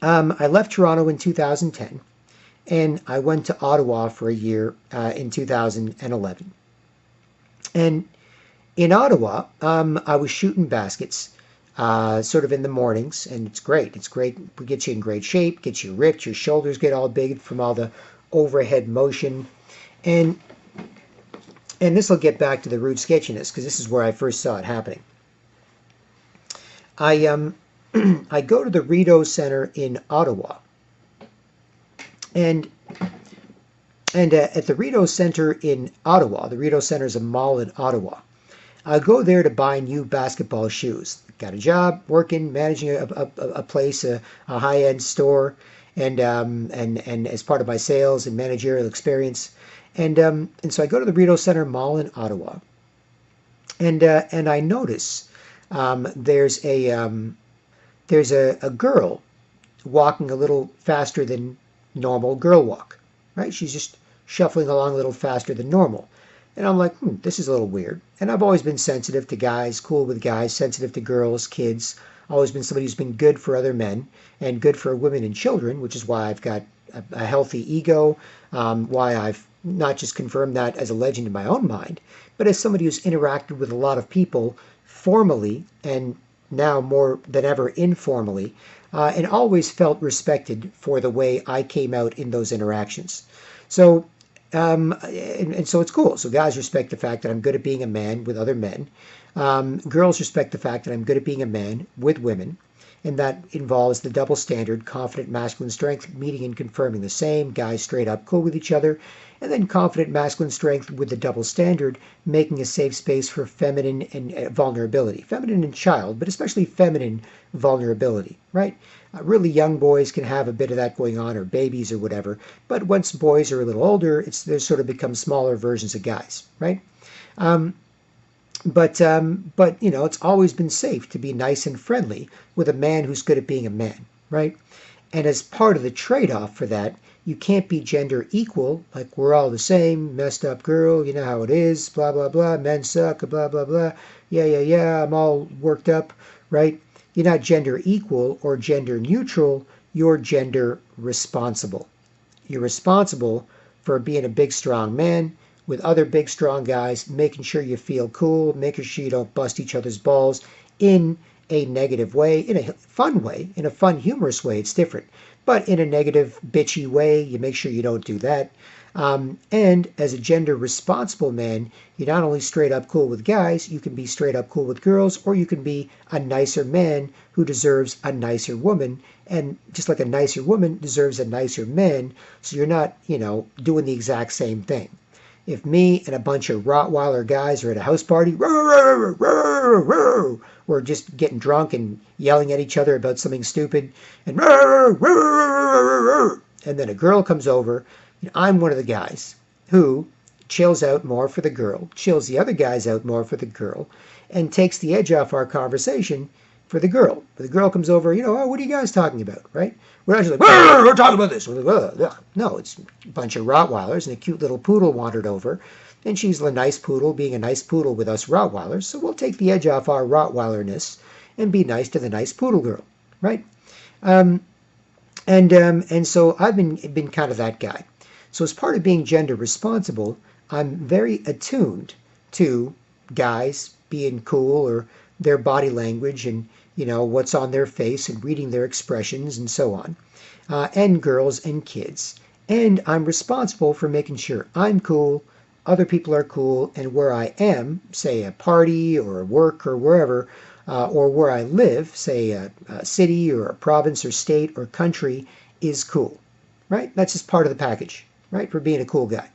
I left Toronto in 2010, and I went to Ottawa for a year in 2011. And in Ottawa, I was shooting baskets sort of in the mornings, and it's great. It's great. It gets you in great shape, gets you ripped, your shoulders get all big from all the overhead motion. And this will get back to the rude sketchiness, because this is where I first saw it happening. I I go to the Rideau Center in Ottawa, and at the Rideau Center in Ottawa, the Rideau Center is a mall in Ottawa. I go there to buy new basketball shoes. Got a job working, managing a place, a high-end store, and as part of my sales and managerial experience. And so I go to the Rideau Center Mall in Ottawa, and I notice there's a girl walking a little faster than normal girl walk, right? She's just shuffling along a little faster than normal. And I'm like, this is a little weird. And I've always been sensitive to guys, cool with guys, sensitive to girls, kids, always been somebody who's been good for other men and good for women and children, which is why I've got a healthy ego, why I've not just confirmed that as a legend in my own mind, but as somebody who's interacted with a lot of people formally and now more than ever informally, and always felt respected for the way I came out in those interactions. So, and so it's cool. So guys respect the fact that I'm good at being a man with other men. Girls respect the fact that I'm good at being a man with women. And that involves the double standard, confident masculine strength, meeting and confirming the same, guys straight up cool with each other, and then confident masculine strength with the double standard, making a safe space for feminine and vulnerability. Feminine and child, but especially feminine vulnerability, right? Really young boys can have a bit of that going on, or babies or whatever, but once boys are a little older, they sort of become smaller versions of guys, right? But it's always been safe to be nice and friendly with a man who's good at being a man, right? And as part of the trade-off for that, you can't be gender equal, like we're all the same, messed up girl, you know how it is, blah, blah, blah, men suck, blah, blah, blah, yeah, I'm all worked up, right? You're not gender equal or gender neutral, you're gender responsible. You're responsible for being a big, strong man with other big, strong guys, making sure you feel cool, making sure you don't bust each other's balls in a negative way, in a fun way, in a fun, humorous way, it's different. But in a negative, bitchy way, you make sure you don't do that. And as a gender responsible man, you're not only straight up cool with guys, you can be straight up cool with girls, or you can be a nicer man who deserves a nicer woman. And just like a nicer woman deserves a nicer man, so you're not, doing the exact same thing. If me and a bunch of Rottweiler guys are at a house party, we're just getting drunk and yelling at each other about something stupid, and then a girl comes over, I'm one of the guys who chills out more for the girl, chills the other guys out more for the girl, and takes the edge off our conversation for the girl. But the girl comes over, oh, what are you guys talking about, right? We're not just like, we're talking about this. No, it's a bunch of Rottweilers, and a cute little poodle wandered over, and she's a nice poodle being a nice poodle with us Rottweilers, so we'll take the edge off our Rottweilerness and be nice to the nice poodle girl, right? And so I've been kind of that guy. So as part of being gender responsible, I'm very attuned to guys being cool or their body language and what's on their face and reading their expressions and so on, and girls and kids. And I'm responsible for making sure I'm cool, other people are cool, and where I am, say a party or work or wherever, or where I live, say a city or a province or state or country, is cool, right? That's just part of the package, right? For being a cool guy.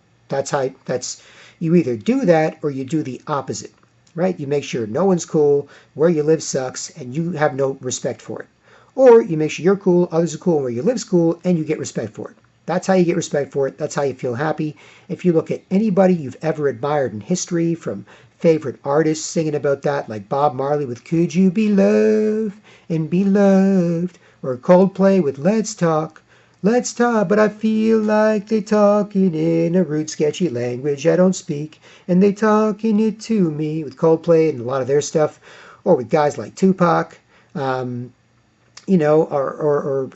You either do that or you do the opposite. Right? You make sure no one's cool, where you live sucks, and you have no respect for it. Or you make sure you're cool, others are cool, and where you live's cool, and you get respect for it. That's how you get respect for it. That's how you feel happy. If you look at anybody you've ever admired in history, from favorite artists singing about that, like Bob Marley with Could You Be Loved and Be Loved, or Coldplay with Let's Talk, but I feel like they talking in a rude, sketchy language I don't speak, and they talking it to me, with Coldplay and a lot of their stuff, or with guys like Tupac, or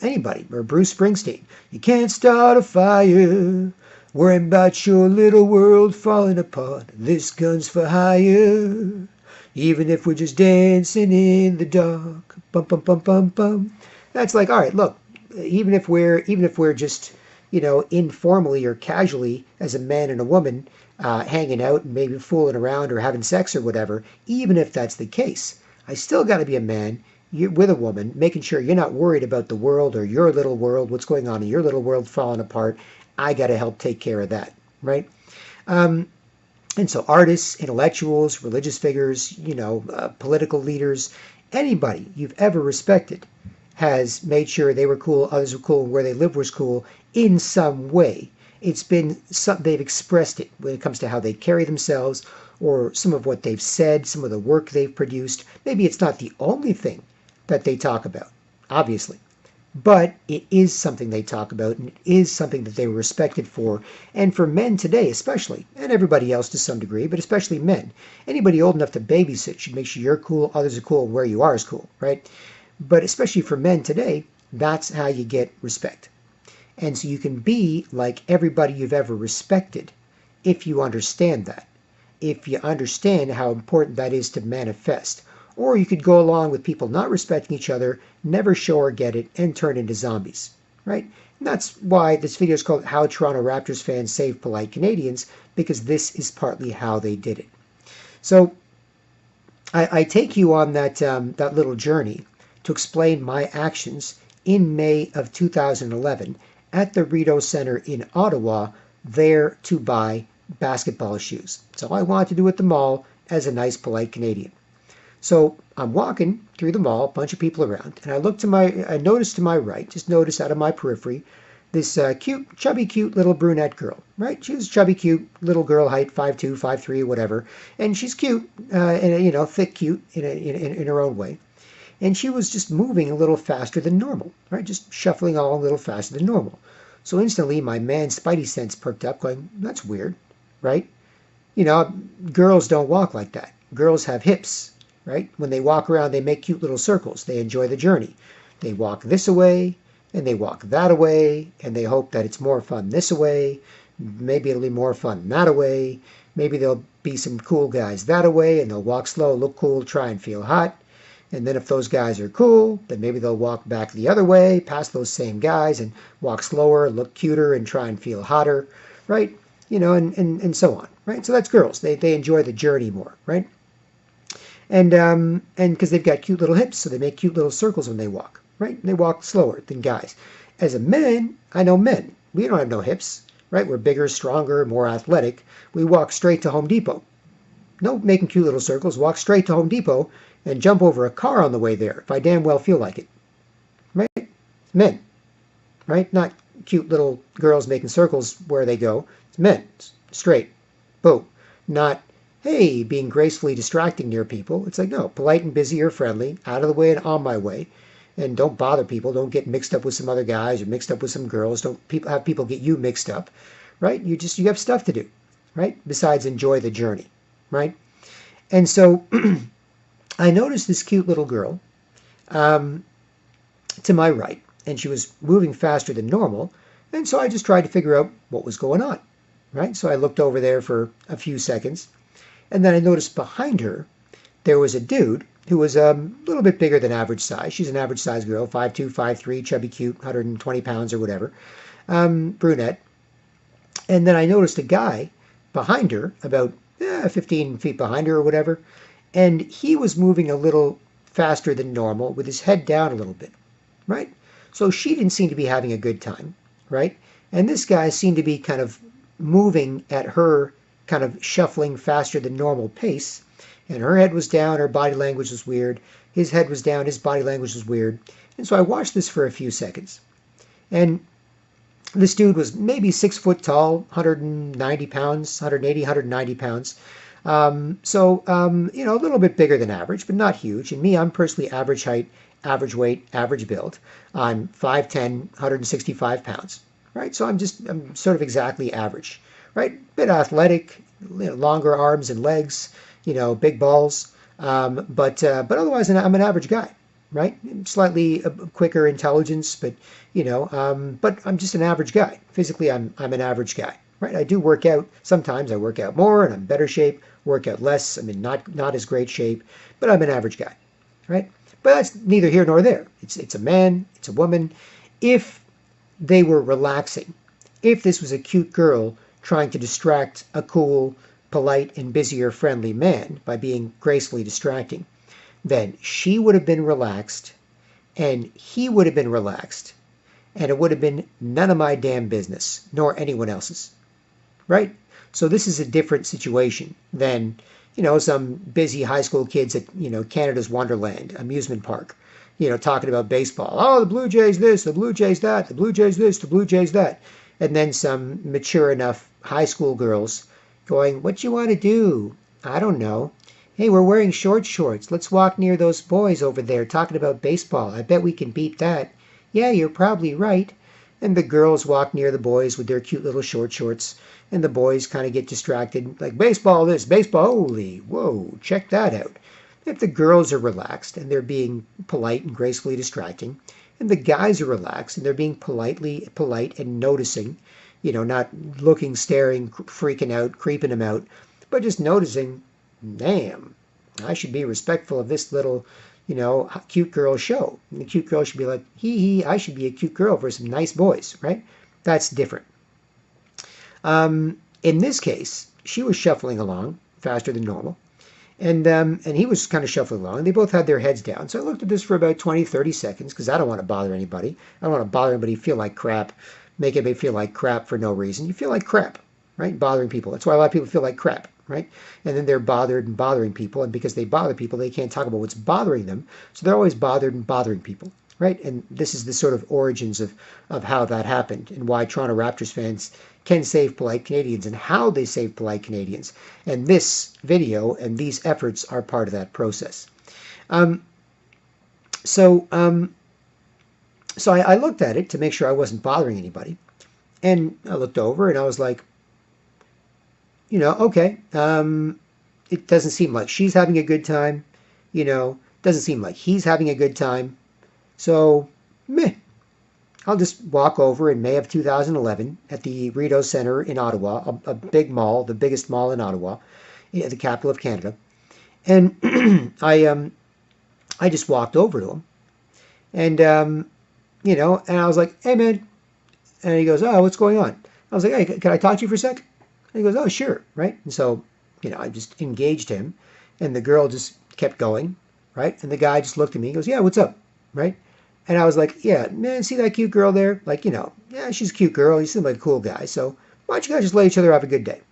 anybody, or Bruce Springsteen. You can't start a fire, worrying about your little world falling apart. This gun's for hire, even if we're just dancing in the dark. Bum bum bum bum bum. That's like, all right, look. Even if we're just, informally or casually as a man and a woman hanging out and maybe fooling around or having sex or whatever, even if that's the case, I still got to be a man with a woman, making sure you're not worried about the world or your little world, what's going on in your little world falling apart. I got to help take care of that, right? And so artists, intellectuals, religious figures, political leaders, anybody you've ever respected has made sure they were cool, others were cool, and where they live was cool in some way. It's been they've expressed it when it comes to how they carry themselves, or some of what they've said, some of the work they've produced. Maybe it's not the only thing that they talk about, obviously, but it is something they talk about, and it is something that they were respected for. And for men today especially, and everybody else to some degree, but especially men, anybody old enough to babysit should make sure you're cool, others are cool, and where you are is cool, right? But especially for men today, that's how you get respect. And so you can be like everybody you've ever respected if you understand that. If you understand how important that is to manifest. Or you could go along with people not respecting each other, never show or get it, and turn into zombies, right? And that's why this video is called How Toronto Raptors Fans Save Polite Canadians, because this is partly how they did it. So I take you on that little journey to explain my actions in May of 2011 at the Rideau Centre in Ottawa, there to buy basketball shoes. So I wanted to do at the mall as a nice, polite Canadian. So I'm walking through the mall, a bunch of people around, and I noticed to my right, just noticed out of my periphery, this chubby, cute little brunette girl, right? She was chubby, cute little girl, height 5'2", 5'3", whatever, and she's cute, and thick, cute in her own way. And she was just moving a little faster than normal, right? Just shuffling all a little faster than normal. So instantly, my man Spidey sense perked up, going, "That's weird, right? Girls don't walk like that. Girls have hips, right? When they walk around, they make cute little circles. They enjoy the journey. They walk this away, and they walk that away, and they hope that it's more fun this away. Maybe it'll be more fun that away. Maybe there'll be some cool guys that away, and they'll walk slow, look cool, try and feel hot. And then if those guys are cool, then maybe they'll walk back the other way, past those same guys, and walk slower, look cuter, and try and feel hotter, right? And so on, right? So that's girls. They enjoy the journey more, right? And because they've got cute little hips, so they make cute little circles when they walk, right? They walk slower than guys. As a man, I know men. We don't have no hips, right? We're bigger, stronger, more athletic. We walk straight to Home Depot. No making cute little circles. Walk straight to Home Depot and jump over a car on the way there if I damn well feel like it, right? Men, right? Not cute little girls making circles where they go. It's men, straight, boom. Not, hey, being gracefully distracting near people. It's like, no, polite and busy or friendly, out of the way and on my way. And don't bother people. Don't get mixed up with some other guys or mixed up with some girls. Don't have people get you mixed up, right? You have stuff to do, right? Besides enjoy the journey, right? And so I noticed this cute little girl to my right, and she was moving faster than normal. And so I just tried to figure out what was going on, right? So I looked over there for a few seconds, and then I noticed behind her there was a dude who was a little bit bigger than average size. She's an average size girl, 5'2", 5'3", chubby, cute, 120 pounds or whatever, brunette. And then I noticed a guy behind her, about 15 feet behind her or whatever, and he was moving a little faster than normal with his head down a little bit, right? So she didn't seem to be having a good time, right? And this guy seemed to be kind of moving at her kind of shuffling faster than normal pace, and her head was down, her body language was weird, his head was down, his body language was weird. And so I watched this for a few seconds. And this dude was maybe 6 foot tall, 190 pounds, 180, 190 pounds. A little bit bigger than average, but not huge. And me, I'm personally average height, average weight, average build. I'm 5'10", 165 pounds, right? So I'm sort of exactly average, right? Bit athletic, longer arms and legs, big balls. But otherwise, I'm an average guy, right? Slightly quicker intelligence, but I'm just an average guy. Physically, I'm an average guy, right? I do work out. Sometimes I work out more and I'm better shape. Work out less. I'm in not as great shape, but I'm an average guy, right? But that's neither here nor there. It's a man, it's a woman. If they were relaxing, if this was a cute girl trying to distract a cool, polite, and busier, friendly man by being gracefully distracting, then she would have been relaxed, and he would have been relaxed, and it would have been none of my damn business, nor anyone else's, right? So this is a different situation than, some busy high school kids at, Canada's Wonderland amusement park, talking about baseball. Oh, the Blue Jays this, the Blue Jays that, the Blue Jays this, the Blue Jays that. And then some mature enough high school girls going, what you want to do? I don't know. Hey, we're wearing short shorts. Let's walk near those boys over there talking about baseball. I bet we can beat that. Yeah, you're probably right. And the girls walk near the boys with their cute little short shorts. And the boys kind of get distracted. Like, baseball this, baseball, holy, whoa, check that out. if the girls are relaxed and they're being polite and gracefully distracting, and the guys are relaxed and they're being polite and noticing, not looking, staring, freaking out, creeping them out, but just noticing, damn, I should be respectful of this little, cute girl show. And the cute girl should be like, hee hee, I should be a cute girl for some nice boys, right? That's different. In this case, she was shuffling along faster than normal. And he was kind of shuffling along. They both had their heads down. So I looked at this for about 20, 30 seconds because I don't want to bother anybody. I don't want to bother anybody, feel like crap, make anybody feel like crap for no reason. You feel like crap, right? Bothering people. That's why a lot of people feel like crap, right? And then they're bothered and bothering people. And because they bother people, they can't talk about what's bothering them. So they're always bothered and bothering people, right? And this is the sort of origins of how that happened and why Toronto Raptors fans can save polite Canadians and how they save polite Canadians. And this video and these efforts are part of that process. So I looked at it to make sure I wasn't bothering anybody. And I looked over and I was like, okay, it doesn't seem like she's having a good time. Doesn't seem like he's having a good time. So, meh. I'll just walk over in May of 2011 at the Rideau Centre in Ottawa, a big mall, the biggest mall in Ottawa, the capital of Canada. And I just walked over to him. And, and I was like, hey, man. And he goes, oh, what's going on? I was like, hey, can I talk to you for a sec? And he goes, oh, sure, right? And so, I just engaged him. And the girl just kept going, right? And the guy just looked at me. He goes, yeah, what's up, right? And I was like, yeah, man, see that cute girl there? Like, yeah, she's a cute girl. You seem like a cool guy. So why don't you guys just let each other have a good day?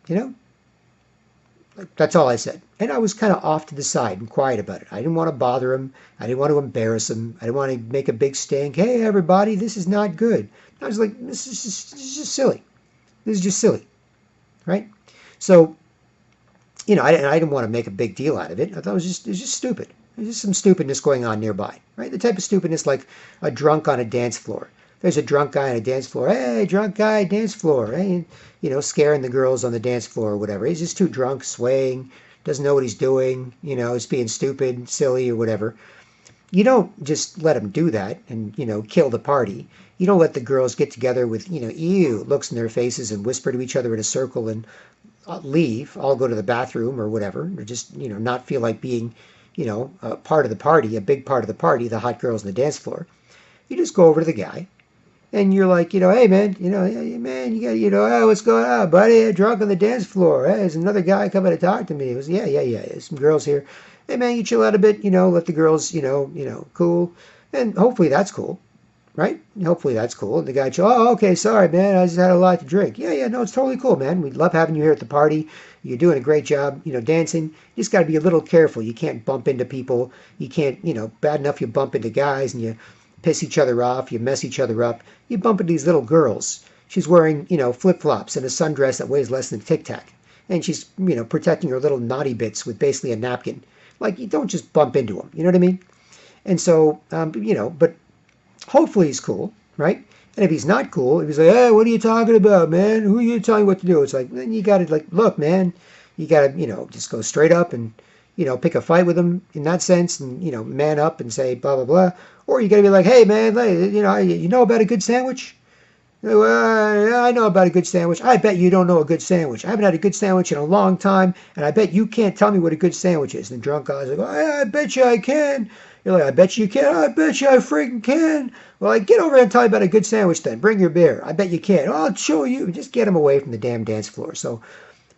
Like, that's all I said. And I was kind of off to the side and quiet about it. I didn't want to bother him. I didn't want to embarrass him. I didn't want to make a big stink. Hey, everybody, this is not good. I was like, this is just silly. This is just silly, right? So, I didn't want to make a big deal out of it. I thought it was just stupid. There's just some stupidness going on nearby, right? The type of stupidness like a drunk on a dance floor. There's a drunk guy on a dance floor. Hey, drunk guy, dance floor. Hey, scaring the girls on the dance floor or whatever. He's just too drunk, swaying, doesn't know what he's doing. He's being stupid, silly, or whatever. You don't just let him do that and, kill the party. You don't let the girls get together with, ew looks in their faces and whisper to each other in a circle and leave, all go to the bathroom or whatever, or just, not feel like being a part of the party, a big part of the party, the hot girls on the dance floor. You just go over to the guy and you're like, hey, man, hey, man, you got, hey, what's going on, buddy? Drunk on the dance floor. Hey, there's another guy coming to talk to me. It was, yeah. There's some girls here. Hey, man, you chill out a bit, let the girls, cool. And hopefully that's cool, right? Hopefully that's cool. And the guy, oh, okay, sorry, man. I just had a lot to drink. Yeah, no, it's totally cool, man. We love having you here at the party. You're doing a great job, dancing. You just got to be a little careful. You can't bump into people. You can't, bad enough you bump into guys and you piss each other off. You mess each other up. You bump into these little girls. She's wearing, flip-flops and a sundress that weighs less than a Tic Tac. And she's, protecting her little naughty bits with basically a napkin. Like, you don't just bump into them. You know what I mean? And so, but hopefully he's cool, right? And if he's not cool, if he's like, hey, what are you talking about, man? Who are you telling what to do? It's like, then you got to, like, look, man, you got to, just go straight up and, pick a fight with him in that sense and, man up and say blah, blah, blah. Or you got to be like, hey, man, you know about a good sandwich? I know about a good sandwich. I bet you don't know a good sandwich. I haven't had a good sandwich in a long time, and I bet you can't tell me what a good sandwich is. And the drunk guy's like, oh, yeah, I bet you I can. You're like, I bet you can. I bet you I freaking can. Well, like, get over and tell me about a good sandwich then. Bring your beer. I bet you can. Oh, I'll show you. Just get him away from the damn dance floor. So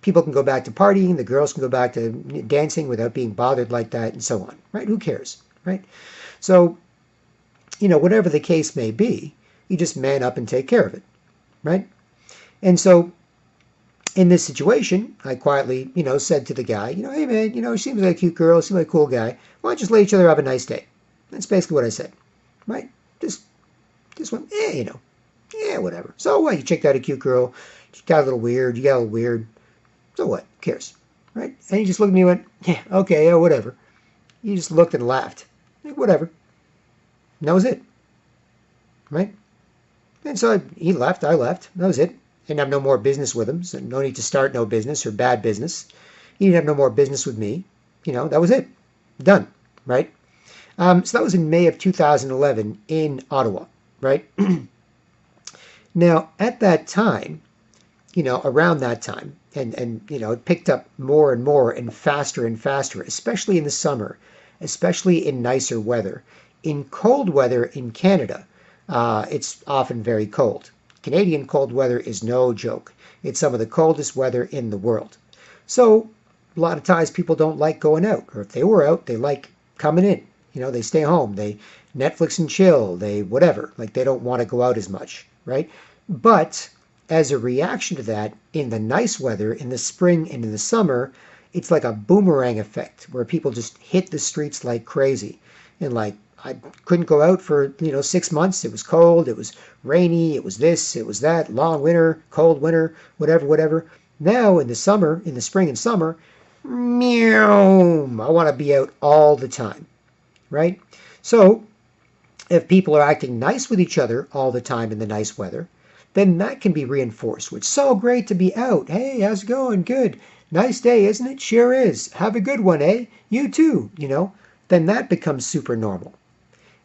people can go back to partying. The girls can go back to dancing without being bothered like that and so on. Right? Who cares? Right? So, whatever the case may be, you just man up and take care of it. Right? And so in this situation, I quietly, said to the guy, hey, man, she seems like a cute girl, seems like a cool guy. Why don't you just let each other have a nice day? That's basically what I said, right? Just went, yeah, whatever. So what? You checked out a cute girl, she got a little weird, you got a little weird. So what? Who cares, right? And he just looked at me and went, yeah, okay, yeah, whatever. He just looked and laughed, like, whatever. And that was it, right? And so he left, I left, that was it. Didn't have no more business with him, so no need to start no business or bad business. He didn't have no more business with me. That was it. Done, right? So that was in May of 2011 in Ottawa, right? Now, at that time, around that time, and it picked up more and faster, especially in the summer, especially in nicer weather. In cold weather in Canada, it's often very cold. Canadian cold weather is no joke. It's some of the coldest weather in the world. So a lot of times people don't like going out, or if they were out, they like coming in. They stay home, they Netflix and chill, they whatever. Like they don't want to go out as much, right? But as a reaction to that, in the nice weather, in the spring and in the summer, it's like a boomerang effect where people just hit the streets like crazy. And like, I couldn't go out for, 6 months. It was cold, it was rainy, it was this, it was that, long winter, cold winter, whatever, whatever. Now in the summer, in the spring and summer, meow, I want to be out all the time, right? So if people are acting nice with each other all the time in the nice weather, then that can be reinforced. It's so great to be out. Hey, how's it going? Good. Nice day, isn't it? Sure is. Have a good one, eh? You too, Then that becomes super normal.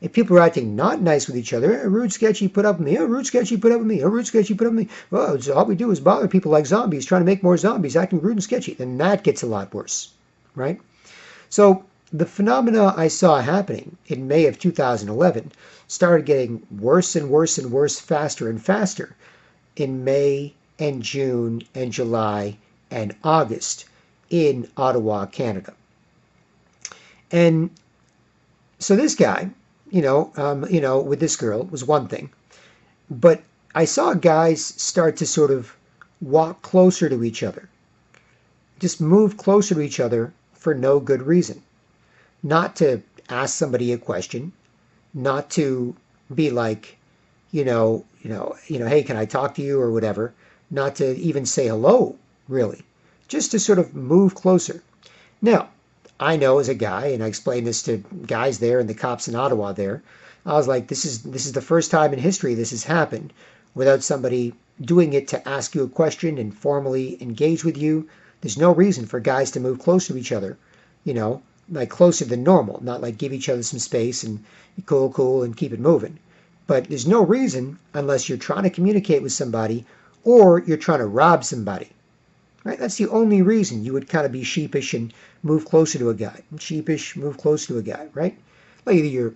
If people are acting not nice with each other, rude, sketchy, put up with me. Oh, rude, sketchy, put up with me. Oh, rude, sketchy, put up with me. Well, all we do is bother people like zombies, trying to make more zombies, acting rude and sketchy. Then that gets a lot worse, right? So the phenomena I saw happening in May of 2011 started getting worse and worse and worse, faster and faster in May and June and July and August in Ottawa, Canada. And so this guy, with this girl was one thing, but I saw guys start to sort of walk closer to each other, just move closer to each other for no good reason. Not to ask somebody a question, not to be like, hey, can I talk to you or whatever, not to even say hello, really, just to sort of move closer. Now, I know as a guy, and I explained this to guys there and the cops in Ottawa there, I was like, this is the first time in history this has happened without somebody doing it to ask you a question and formally engage with you. There's no reason for guys to move closer to each other, like closer than normal, not like give each other some space and cool and keep it moving. But there's no reason unless you're trying to communicate with somebody or you're trying to rob somebody. Right? That's the only reason you would kind of be sheepish and move closer to a guy. Sheepish, move closer to a guy, right? Like either you're,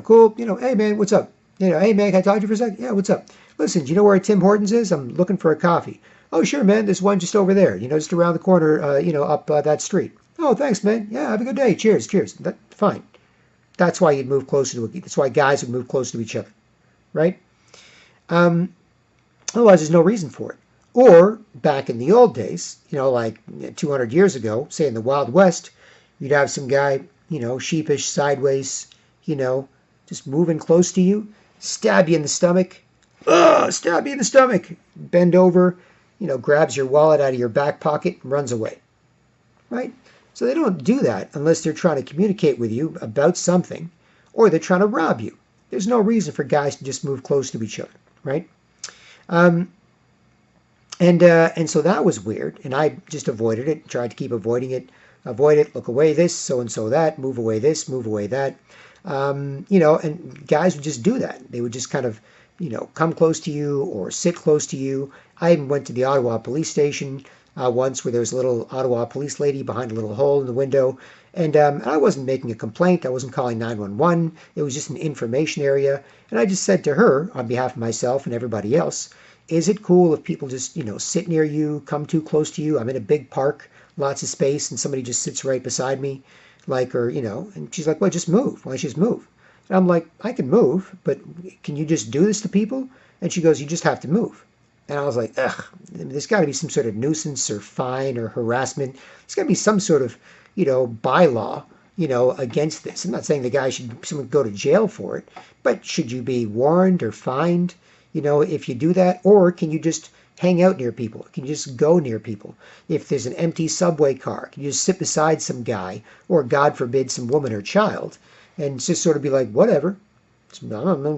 cool, hey man, what's up? Hey man, can I talk to you for a second? Yeah, what's up? Listen, do you know where Tim Hortons is? I'm looking for a coffee. Oh, sure, man. There's one just over there, just around the corner, up that street. Oh, thanks, man. Yeah, have a good day. Cheers, cheers. Fine. That's why you'd move closer to that's why guys would move closer to each other, right? Otherwise, there's no reason for it. Or back in the old days, like 200 years ago, say in the Wild West, you'd have some guy, sheepish, sideways, just moving close to you, stab you in the stomach, stab you in the stomach, bend over, grabs your wallet out of your back pocket and runs away, right? So they don't do that unless they're trying to communicate with you about something or they're trying to rob you. There's no reason for guys to just move close to each other, right? And so that was weird, and I just avoided it, tried to keep avoiding it, avoid it, look away this, so-and-so that, move away this, move away that. And guys would just do that. They would just kind of, come close to you or sit close to you. I even went to the Ottawa police station once where there was a little Ottawa police lady behind a little hole in the window. And I wasn't making a complaint. I wasn't calling 911. It was just an information area. And I just said to her, on behalf of myself and everybody else, is it cool if people just, sit near you, come too close to you? I'm in a big park, lots of space, and somebody just sits right beside me, and she's like, well, just move. Why don't you just move? And I'm like, I can move, but can you just do this to people? And she goes, you just have to move. And I was like, ugh, there's got to be some sort of nuisance or fine or harassment. There's got to be some sort of, bylaw, against this. I'm not saying the guy someone go to jail for it, but should you be warned or fined, if you do that? Or can you just hang out near people? Can you just go near people? If there's an empty subway car, can you just sit beside some guy or, God forbid, some woman or child and just sort of be like, whatever, it's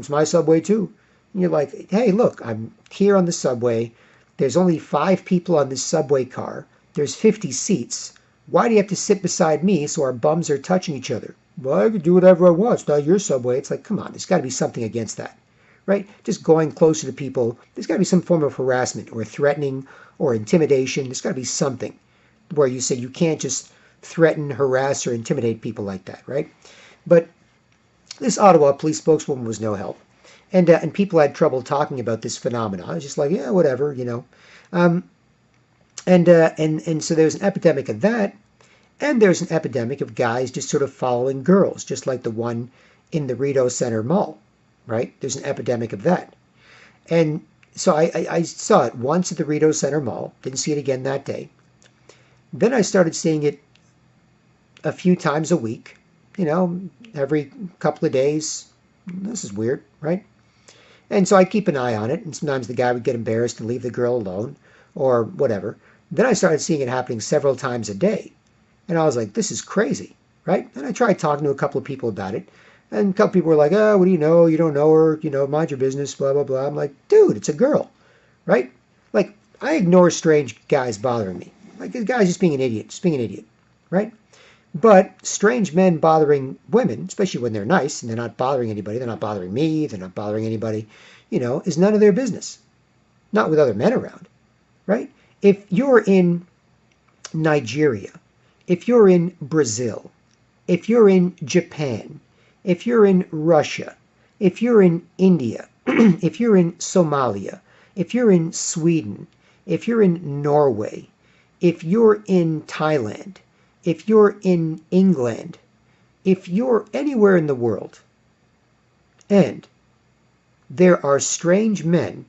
my subway too. And you're like, hey, look, I'm here on the subway. There's only 5 people on this subway car. There's 50 seats. Why do you have to sit beside me so our bums are touching each other? Well, I can do whatever I want. It's not your subway. It's like, come on, there's got to be something against that, right? Just going closer to people, there's got to be some form of harassment or threatening or intimidation. There's got to be something where you say you can't just threaten, harass, or intimidate people like that, right? But this Ottawa police spokeswoman was no help. And people had trouble talking about this phenomenon. I was just like, yeah, whatever, you know. Um, and so there's an epidemic of that, and there's an epidemic of guys just sort of following girls, just like the one in the Rideau Center Mall, right? There's an epidemic of that. And so I saw it once at the Rideau Center Mall, didn't see it again that day. Then I started seeing it a few times a week, you know, every couple of days. This is weird, right? And so I keep an eye on it, and sometimes the guy would get embarrassed and leave the girl alone, or whatever. Then I started seeing it happening several times a day. And I was like, this is crazy, right? And I tried talking to a couple of people about it. And a couple people were like, oh, what do you know? You don't know her, you know, mind your business, blah, blah, blah. I'm like, dude, it's a girl, right? Like, I ignore strange guys bothering me. Like, this guy's just being an idiot, right? But strange men bothering women, especially when they're nice and they're not bothering anybody, they're not bothering me, they're not bothering anybody, you know, is none of their business. Not with other men around, right? If you're in Nigeria, if you're in Brazil, if you're in Japan, if you're in Russia, if you're in India, if you're in Somalia, if you're in Sweden, if you're in Norway, if you're in Thailand, if you're in England, if you're anywhere in the world, and there are strange men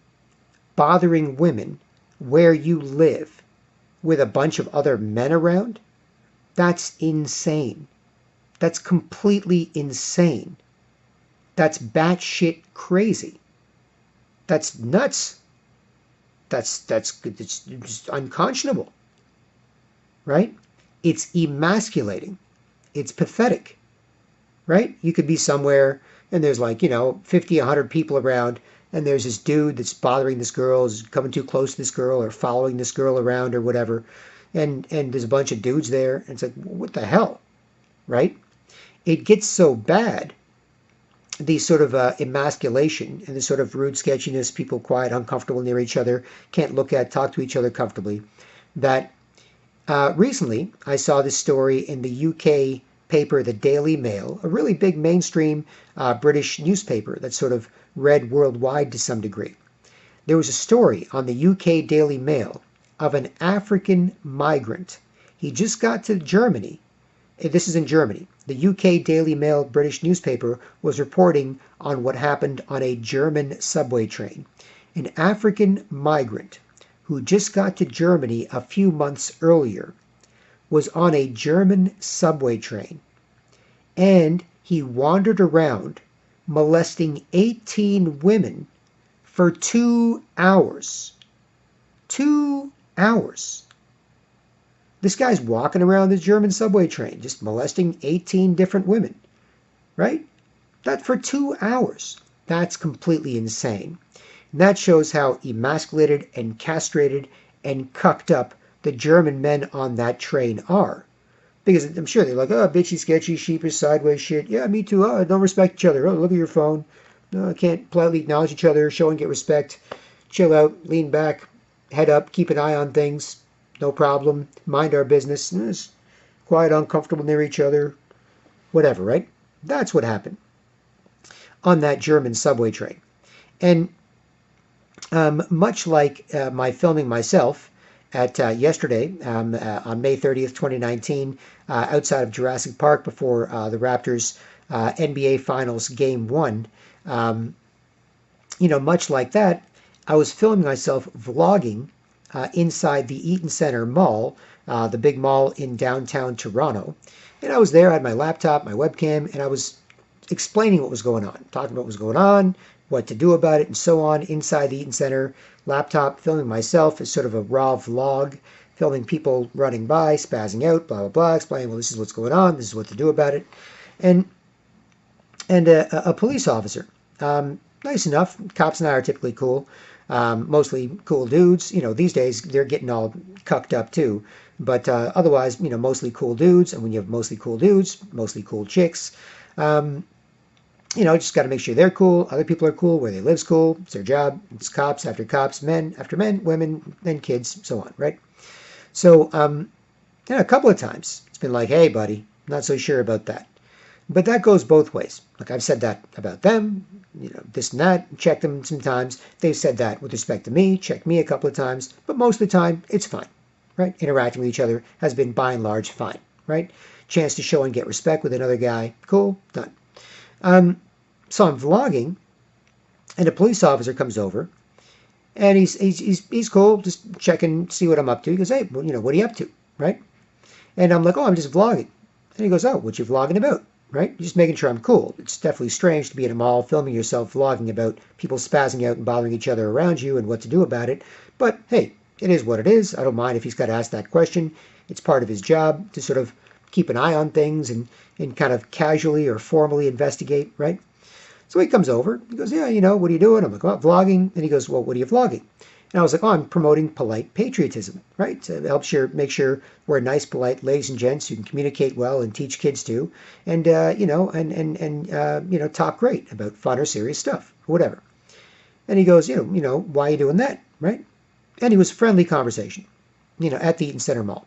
bothering women where you live with a bunch of other men around, that's insane. That's completely insane. That's batshit crazy. That's nuts. It's just unconscionable, right? It's emasculating. It's pathetic, right? You could be somewhere and there's like, you know, 50, 100 people around, and there's this dude that's bothering this girl, is coming too close to this girl or following this girl around or whatever. And there's a bunch of dudes there. And it's like, what the hell, right? It gets so bad, the sort of emasculation and the sort of rude sketchiness, people quiet, uncomfortable near each other, can't look at, talk to each other comfortably, that recently I saw this story in the UK paper, the Daily Mail, a really big mainstream British newspaper that's sort of read worldwide to some degree. There was a story on the UK Daily Mail of an African migrant. He just got to Germany. This is in Germany. The UK Daily Mail British newspaper was reporting on what happened on a German subway train. An African migrant who just got to Germany a few months earlier was on a German subway train, and he wandered around molesting 18 women for 2 hours. 2 hours. This guy's walking around the German subway train, just molesting 18 different women, right? That for 2 hours. That's completely insane. And that shows how emasculated and castrated and cucked up the German men on that train are. Because I'm sure they're like, oh, bitchy, sketchy, sheepish, sideways shit. Yeah, me too. Oh, don't respect each other. Oh, look at your phone. No, can't politely acknowledge each other, show and get respect. Chill out, lean back, head up, keep an eye on things. No problem. Mind our business. It's quiet, uncomfortable near each other. Whatever, right? That's what happened on that German subway train. And much like my filming myself at yesterday on May 30th, 2019, outside of Jurassic Park before the Raptors NBA Finals Game 1, much like that, I was filming myself vlogging inside the Eaton Centre Mall, the big mall in downtown Toronto. And I was there, I had my laptop, my webcam, and I was explaining what was going on, talking about what was going on, what to do about it, and so on, inside the Eaton Centre, laptop, filming myself as sort of a raw vlog, filming people running by, spazzing out, blah, blah, blah, explaining, well, this is what's going on, this is what to do about it. And a police officer, nice enough, cops and I are typically cool, mostly cool dudes. These days they're getting all cucked up too. But otherwise, mostly cool dudes. And when you have mostly cool dudes, mostly cool chicks, um, just got to make sure they're cool. Other people are cool. Where they live's cool. It's their job. It's cops after cops, men after men, women, then kids, so on, right? So, a couple of times it's been like, hey, buddy, not so sure about that. But that goes both ways. Like I've said that about them, this and that, checked them sometimes. They've said that with respect to me, checked me a couple of times, but most of the time it's fine, right? Interacting with each other has been by and large fine, right? Chance to show and get respect with another guy, cool, done. So I'm vlogging, and a police officer comes over, and he's cool, just checking, see what I'm up to. He goes, hey, well, what are you up to, right? And I'm like, oh, I'm just vlogging. And he goes, oh, what you vlogging about? Right? Just making sure I'm cool. It's definitely strange to be in a mall filming yourself vlogging about people spazzing out and bothering each other around you and what to do about it. But hey, it is what it is. I don't mind if he's got to ask that question. It's part of his job to sort of keep an eye on things and kind of casually or formally investigate, right? So he comes over. He goes, yeah, what are you doing? I'm like, oh, vlogging. And he goes, well, what are you vlogging? And I was like, oh, I'm promoting polite patriotism, right? So it helps make sure we're nice, polite ladies and gents who can communicate well and teach kids too, and talk great about fun or serious stuff, or whatever. And he goes, why are you doing that, right? And it was friendly conversation, at the Eaton Center Mall.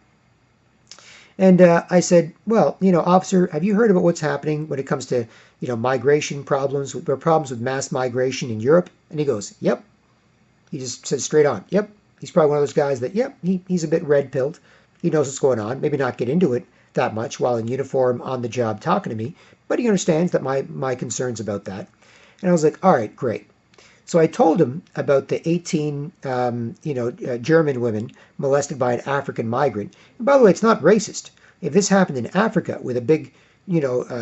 And I said, well, officer, have you heard about what's happening when it comes to, migration problems, or problems with mass migration in Europe? And he goes, yep. He just said straight on, yep. He's probably one of those guys that, yep, he's a bit red-pilled. He knows what's going on. Maybe not get into it that much while in uniform on the job talking to me, but he understands that my concerns about that. And I was like, all right, great. So I told him about the 18, German women molested by an African migrant. And by the way, it's not racist. If this happened in Africa with a big,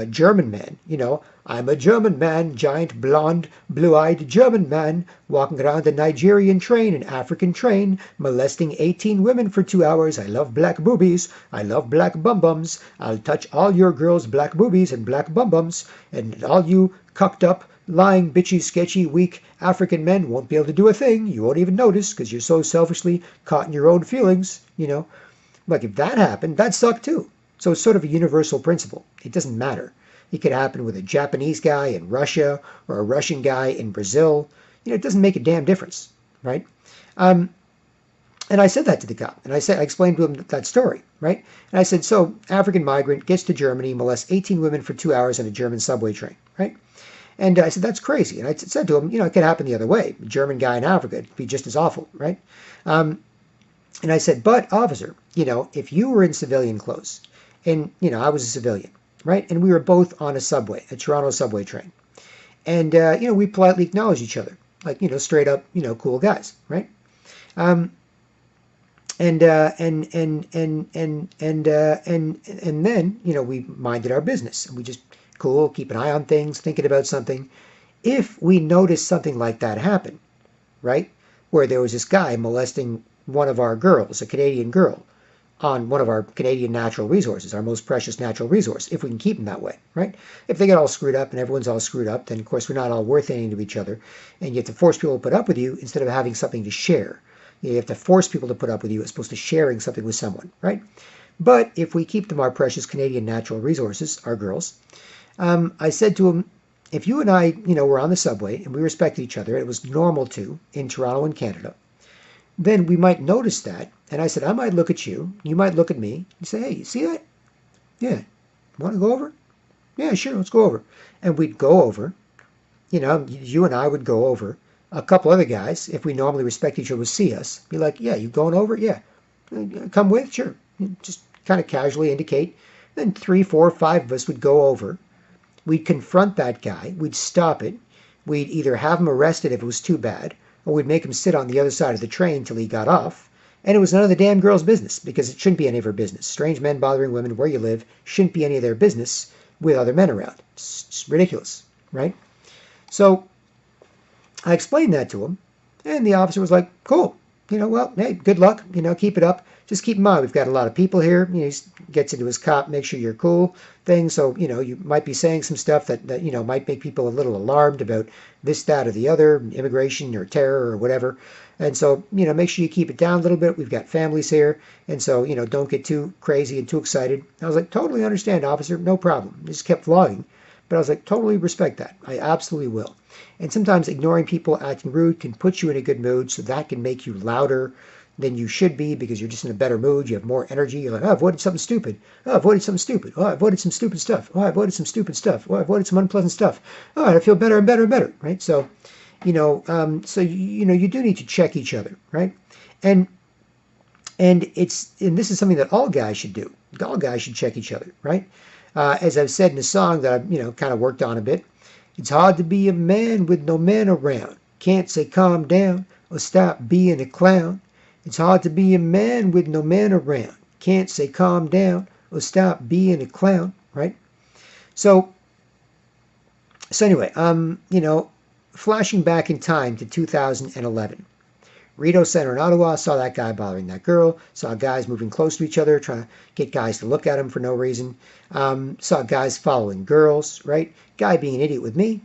German man, I'm a German man, giant, blonde, blue-eyed German man, walking around a Nigerian train, an African train, molesting 18 women for 2 hours. I love black boobies. I love black bum-bums. I'll touch all your girls' black boobies and black bum-bums, and all you cucked up, lying, bitchy, sketchy, weak African men won't be able to do a thing. You won't even notice because you're so selfishly caught in your own feelings, Like if that happened, that sucked too. So it's sort of a universal principle. It doesn't matter. It could happen with a Japanese guy in Russia or a Russian guy in Brazil. It doesn't make a damn difference, right? And I said that to the cop. And I explained to him that story, right? And I said, so African migrant gets to Germany, molests 18 women for 2 hours on a German subway train, right? And I said, that's crazy. And I said to him, it could happen the other way. A German guy in Africa, it'd be just as awful, right? And I said, but officer, if you were in civilian clothes, and, I was a civilian, right? And we were both on a Toronto subway train. And, we politely acknowledged each other, like, straight up, cool guys, right? And then, we minded our business. And we just, cool, keep an eye on things, thinking about something. If we noticed something like that happen, right, where there was this guy molesting one of our girls, a Canadian girl, on one of our Canadian natural resources, our most precious natural resource, if we can keep them that way, right? If they get all screwed up and everyone's all screwed up, then of course we're not all worth anything to each other, and you have to force people to put up with you instead of having something to share. You have to force people to put up with you as opposed to sharing something with someone, right? But if we keep them our precious Canadian natural resources, our girls, I said to him, if you and I, were on the subway and we respected each other, it was normal to in Toronto and Canada, then we might notice that. And I said, I might look at you, you might look at me, and say, hey, you see that? Yeah. Want to go over? Yeah, sure, let's go over. And we'd go over, you and I would go over. A couple other guys, if we normally respect each other, would see us. Be like, yeah, you going over? Yeah. Come with? Sure. Just kind of casually indicate. Then 3, 4, 5 of us would go over. We'd confront that guy. We'd stop it. We'd either have him arrested if it was too bad, or we'd make him sit on the other side of the train till he got off. And it was none of the damn girl's business, because it shouldn't be any of her business. Strange men bothering women where you live shouldn't be any of their business with other men around. It's ridiculous, right? So I explained that to him, and the officer was like, cool. well, hey, good luck. Keep it up. Just keep in mind, we've got a lot of people here. He gets into his cop, make sure you're cool thing. So, you might be saying some stuff that might make people a little alarmed about this, that, or the other, immigration or terror or whatever. And so, make sure you keep it down a little bit. We've got families here. And so, don't get too crazy and too excited. I was like, totally understand, officer. No problem. Just kept vlogging. But I was like, totally respect that. I absolutely will. And sometimes ignoring people acting rude can put you in a good mood, so that can make you louder than you should be because you're just in a better mood. You have more energy. You're like, oh, I avoided something stupid. Oh, I avoided something stupid. Oh, I avoided some stupid stuff. Oh, I avoided some stupid stuff. Oh, I avoided some unpleasant stuff. Oh, I feel better and better and better, right? So, you do need to check each other, right? And this is something that all guys should do. All guys should check each other, right? As I've said in a song that I've kind of worked on a bit, it's hard to be a man with no man around. Can't say calm down or stop being a clown. It's hard to be a man with no man around. Can't say calm down or stop being a clown, right? So anyway, flashing back in time to 2011. Rideau Center in Ottawa, saw that guy bothering that girl, saw guys moving close to each other, trying to get guys to look at him for no reason, saw guys following girls, right? Guy being an idiot with me,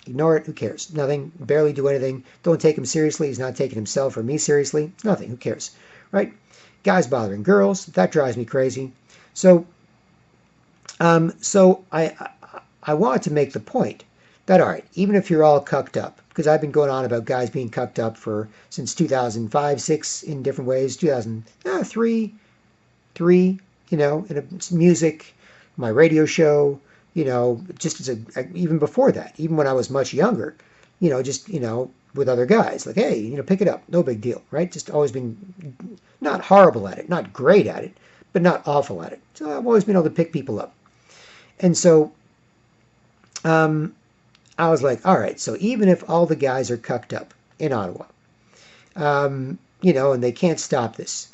ignore it, who cares? Nothing, barely do anything, don't take him seriously, he's not taking himself or me seriously, nothing, who cares, right? Guys bothering girls, that drives me crazy. So I wanted to make the point that, all right, even if you're all cucked up, because I've been going on about guys being cucked up since 2005, 6 in different ways, 2003, in music, my radio show, just even before that, even when I was much younger, just, with other guys, like, hey, pick it up, no big deal, right? Just always been not horrible at it, not great at it, but not awful at it. So I've always been able to pick people up. And so, I was like, all right, so even if all the guys are cucked up in Ottawa, and they can't stop this,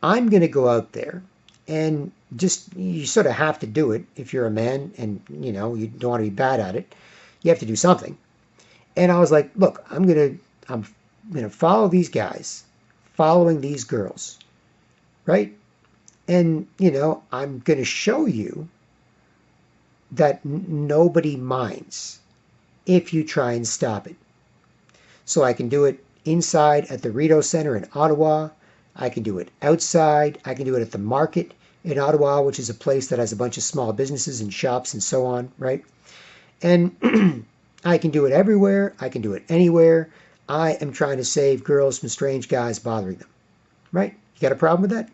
I'm going to go out there and you sort of have to do it if you're a man and, you don't want to be bad at it. You have to do something. And I was like, look, I'm going to follow these guys, following these girls, right? And, I'm going to show you that nobody minds if you try and stop it. So I can do it inside at the Rideau Center in Ottawa. I can do it outside. I can do it at the market in Ottawa, which is a place that has a bunch of small businesses and shops and so on, right? And I can do it everywhere. I can do it anywhere. I am trying to save girls from strange guys bothering them, right? You got a problem with that?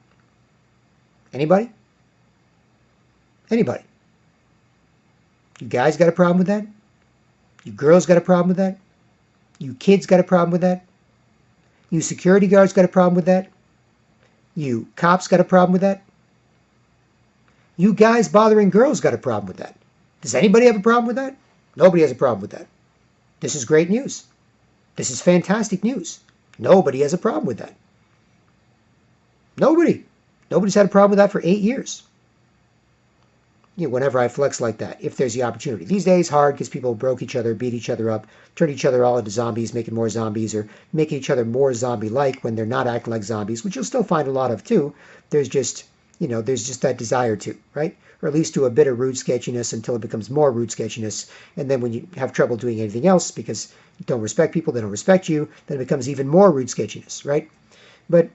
Anybody? Anybody? You guys got a problem with that? You girls got a problem with that? You kids got a problem with that? You security guards got a problem with that? You cops got a problem with that? You guys bothering girls got a problem with that? Does anybody have a problem with that? Nobody has a problem with that. This is great news. This is fantastic news. Nobody has a problem with that. Nobody. Nobody's had a problem with that for 8 years. Whenever I flex like that, if there's the opportunity. These days, hard because people broke each other, beat each other up, turn each other all into zombies, making more zombies, or making each other more zombie-like when they're not acting like zombies, which you'll still find a lot of too. There's just that desire to, right? Or at least to a bit of rude sketchiness until it becomes more rude sketchiness. And then when you have trouble doing anything else because you don't respect people, they don't respect you, then it becomes even more rude sketchiness, right? But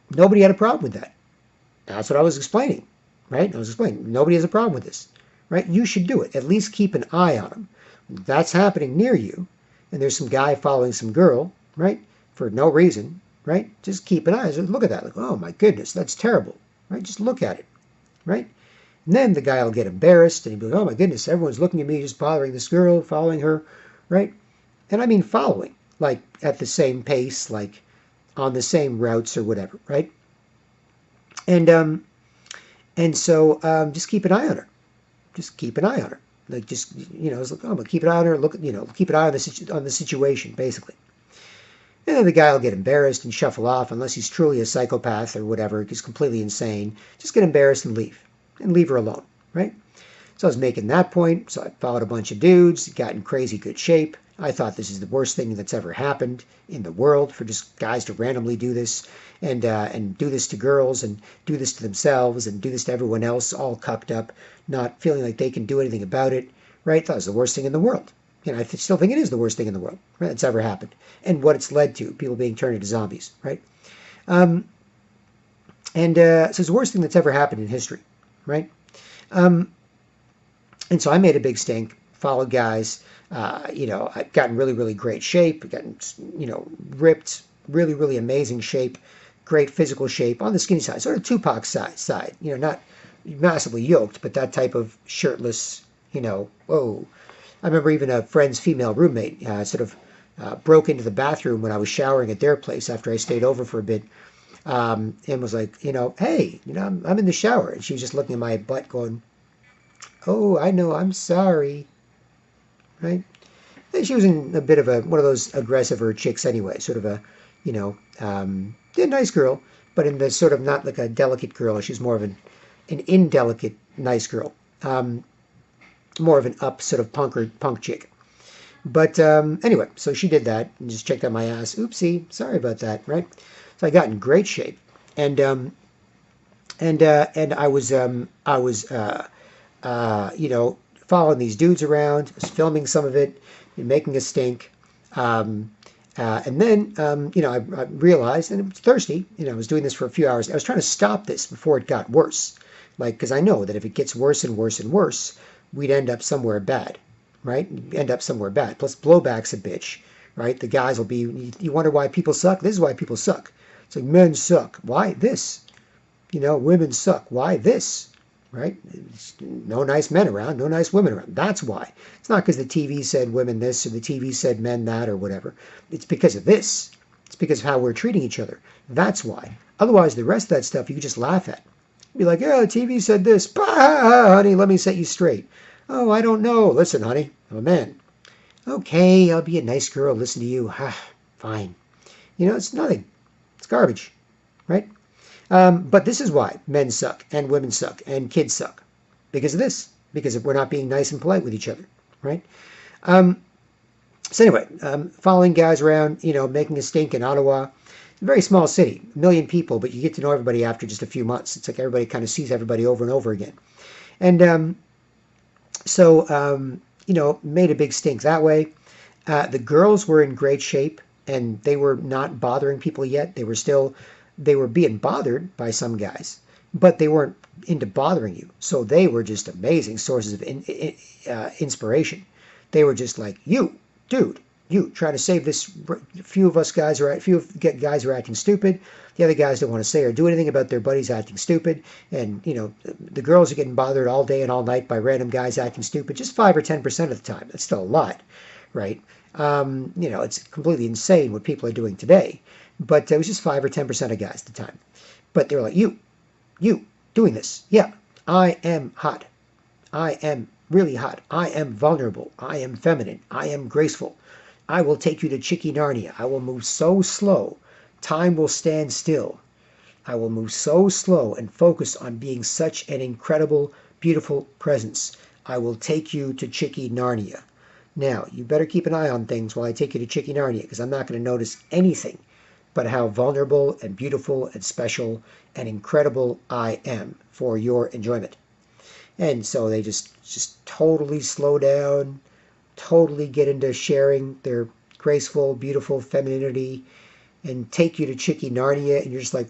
nobody had a problem with that. That's what I was explaining. Right? I was explaining. Nobody has a problem with this. Right? You should do it. At least keep an eye on them. When that's happening near you, and there's some guy following some girl, right? For no reason, right? Just keep an eye. Just look at that. Like, oh my goodness, that's terrible. Right? Just look at it. Right? And then the guy will get embarrassed and he'll be like, oh my goodness, everyone's looking at me just bothering this girl, following her. Right? And I mean following. Like at the same pace, like on the same routes or whatever, right? And so just keep an eye on her. Just keep an eye on her. Like just it's like, oh, but keep an eye on her. Look, keep an eye on the situation, basically. And then the guy will get embarrassed and shuffle off, unless he's truly a psychopath or whatever, he's completely insane. Just get embarrassed and leave her alone, right? So I was making that point. So I followed a bunch of dudes, got in crazy good shape. I thought this is the worst thing that's ever happened in the world for just guys to randomly do this and do this to girls and do this to themselves and do this to everyone else, all cucked up, not feeling like they can do anything about it. Right? That was the worst thing in the world. And I still think it is the worst thing in the world, right, that's ever happened. And what it's led to, people being turned into zombies, right? So it's the worst thing that's ever happened in history, right? And so I made a big stink, followed guys. I've gotten really, really great shape, gotten, ripped, really, really amazing shape, great physical shape on the skinny side, sort of Tupac side, not massively yoked, but that type of shirtless, whoa. I remember even a friend's female roommate broke into the bathroom when I was showering at their place after I stayed over for a bit, and was like, hey, I'm in the shower. And she was just looking at my butt going, oh, I know, I'm sorry, right? And she was in a bit of one of those aggressiver chicks anyway, sort of a, nice girl, but in the sort of not like a delicate girl. She's more of an indelicate, nice girl. More of an up sort of punk chick. But anyway, so she did that and just checked out my ass. Oopsie, sorry about that, right? So I got in great shape, and I was following these dudes around, was filming some of it, and making a stink. And then, I realized, and I was thirsty, I was doing this for a few hours. I was trying to stop this before it got worse. Because I know that if it gets worse and worse and worse, we'd end up somewhere bad, right? End up somewhere bad. Plus, blowback's a bitch, right? The guys will be, you wonder why people suck? This is why people suck. It's like, men suck. Why? This. Women suck. Why? This. Right? No nice men around, no nice women around. That's why. It's not because the TV said women this or the TV said men that or whatever. It's because of this. It's because of how we're treating each other. That's why. Otherwise, the rest of that stuff you could just laugh at. Be like, yeah, the TV said this. Bah, honey, let me set you straight. Oh, I don't know. Listen, honey, I'm a man. Okay, I'll be a nice girl. Listen to you. Fine. It's nothing. It's garbage, right? But this is why men suck and women suck and kids suck. Because of this. Because we're not being nice and polite with each other, right? So anyway, following guys around, making a stink in Ottawa. A very small city, 1 million people, but you get to know everybody after just a few months. It's like everybody kind of sees everybody over and over again. And made a big stink that way. The girls were in great shape, and they were not bothering people yet. They were being bothered by some guys, but they weren't into bothering you. So they were just amazing sources of inspiration. They were just like, you, dude, you try to save this. Few guys are acting stupid. The other guys don't want to say or do anything about their buddies acting stupid. And, the girls are getting bothered all day and all night by random guys acting stupid, just 5 or 10% of the time. That's still a lot, right? It's completely insane what people are doing today. But it was just 5 or 10% of guys at the time. But they were like, you doing this. Yeah, I am hot. I am really hot. I am vulnerable. I am feminine. I am graceful. I will take you to Chicky Narnia. I will move so slow, time will stand still. I will move so slow and focus on being such an incredible, beautiful presence. I will take you to Chicky Narnia. Now, you better keep an eye on things while I take you to Chicky Narnia, because I'm not going to notice anything but how vulnerable and beautiful and special and incredible I am for your enjoyment. And so they just totally slow down, totally get into sharing their graceful, beautiful femininity and take you to Chicky Narnia, and you're just like,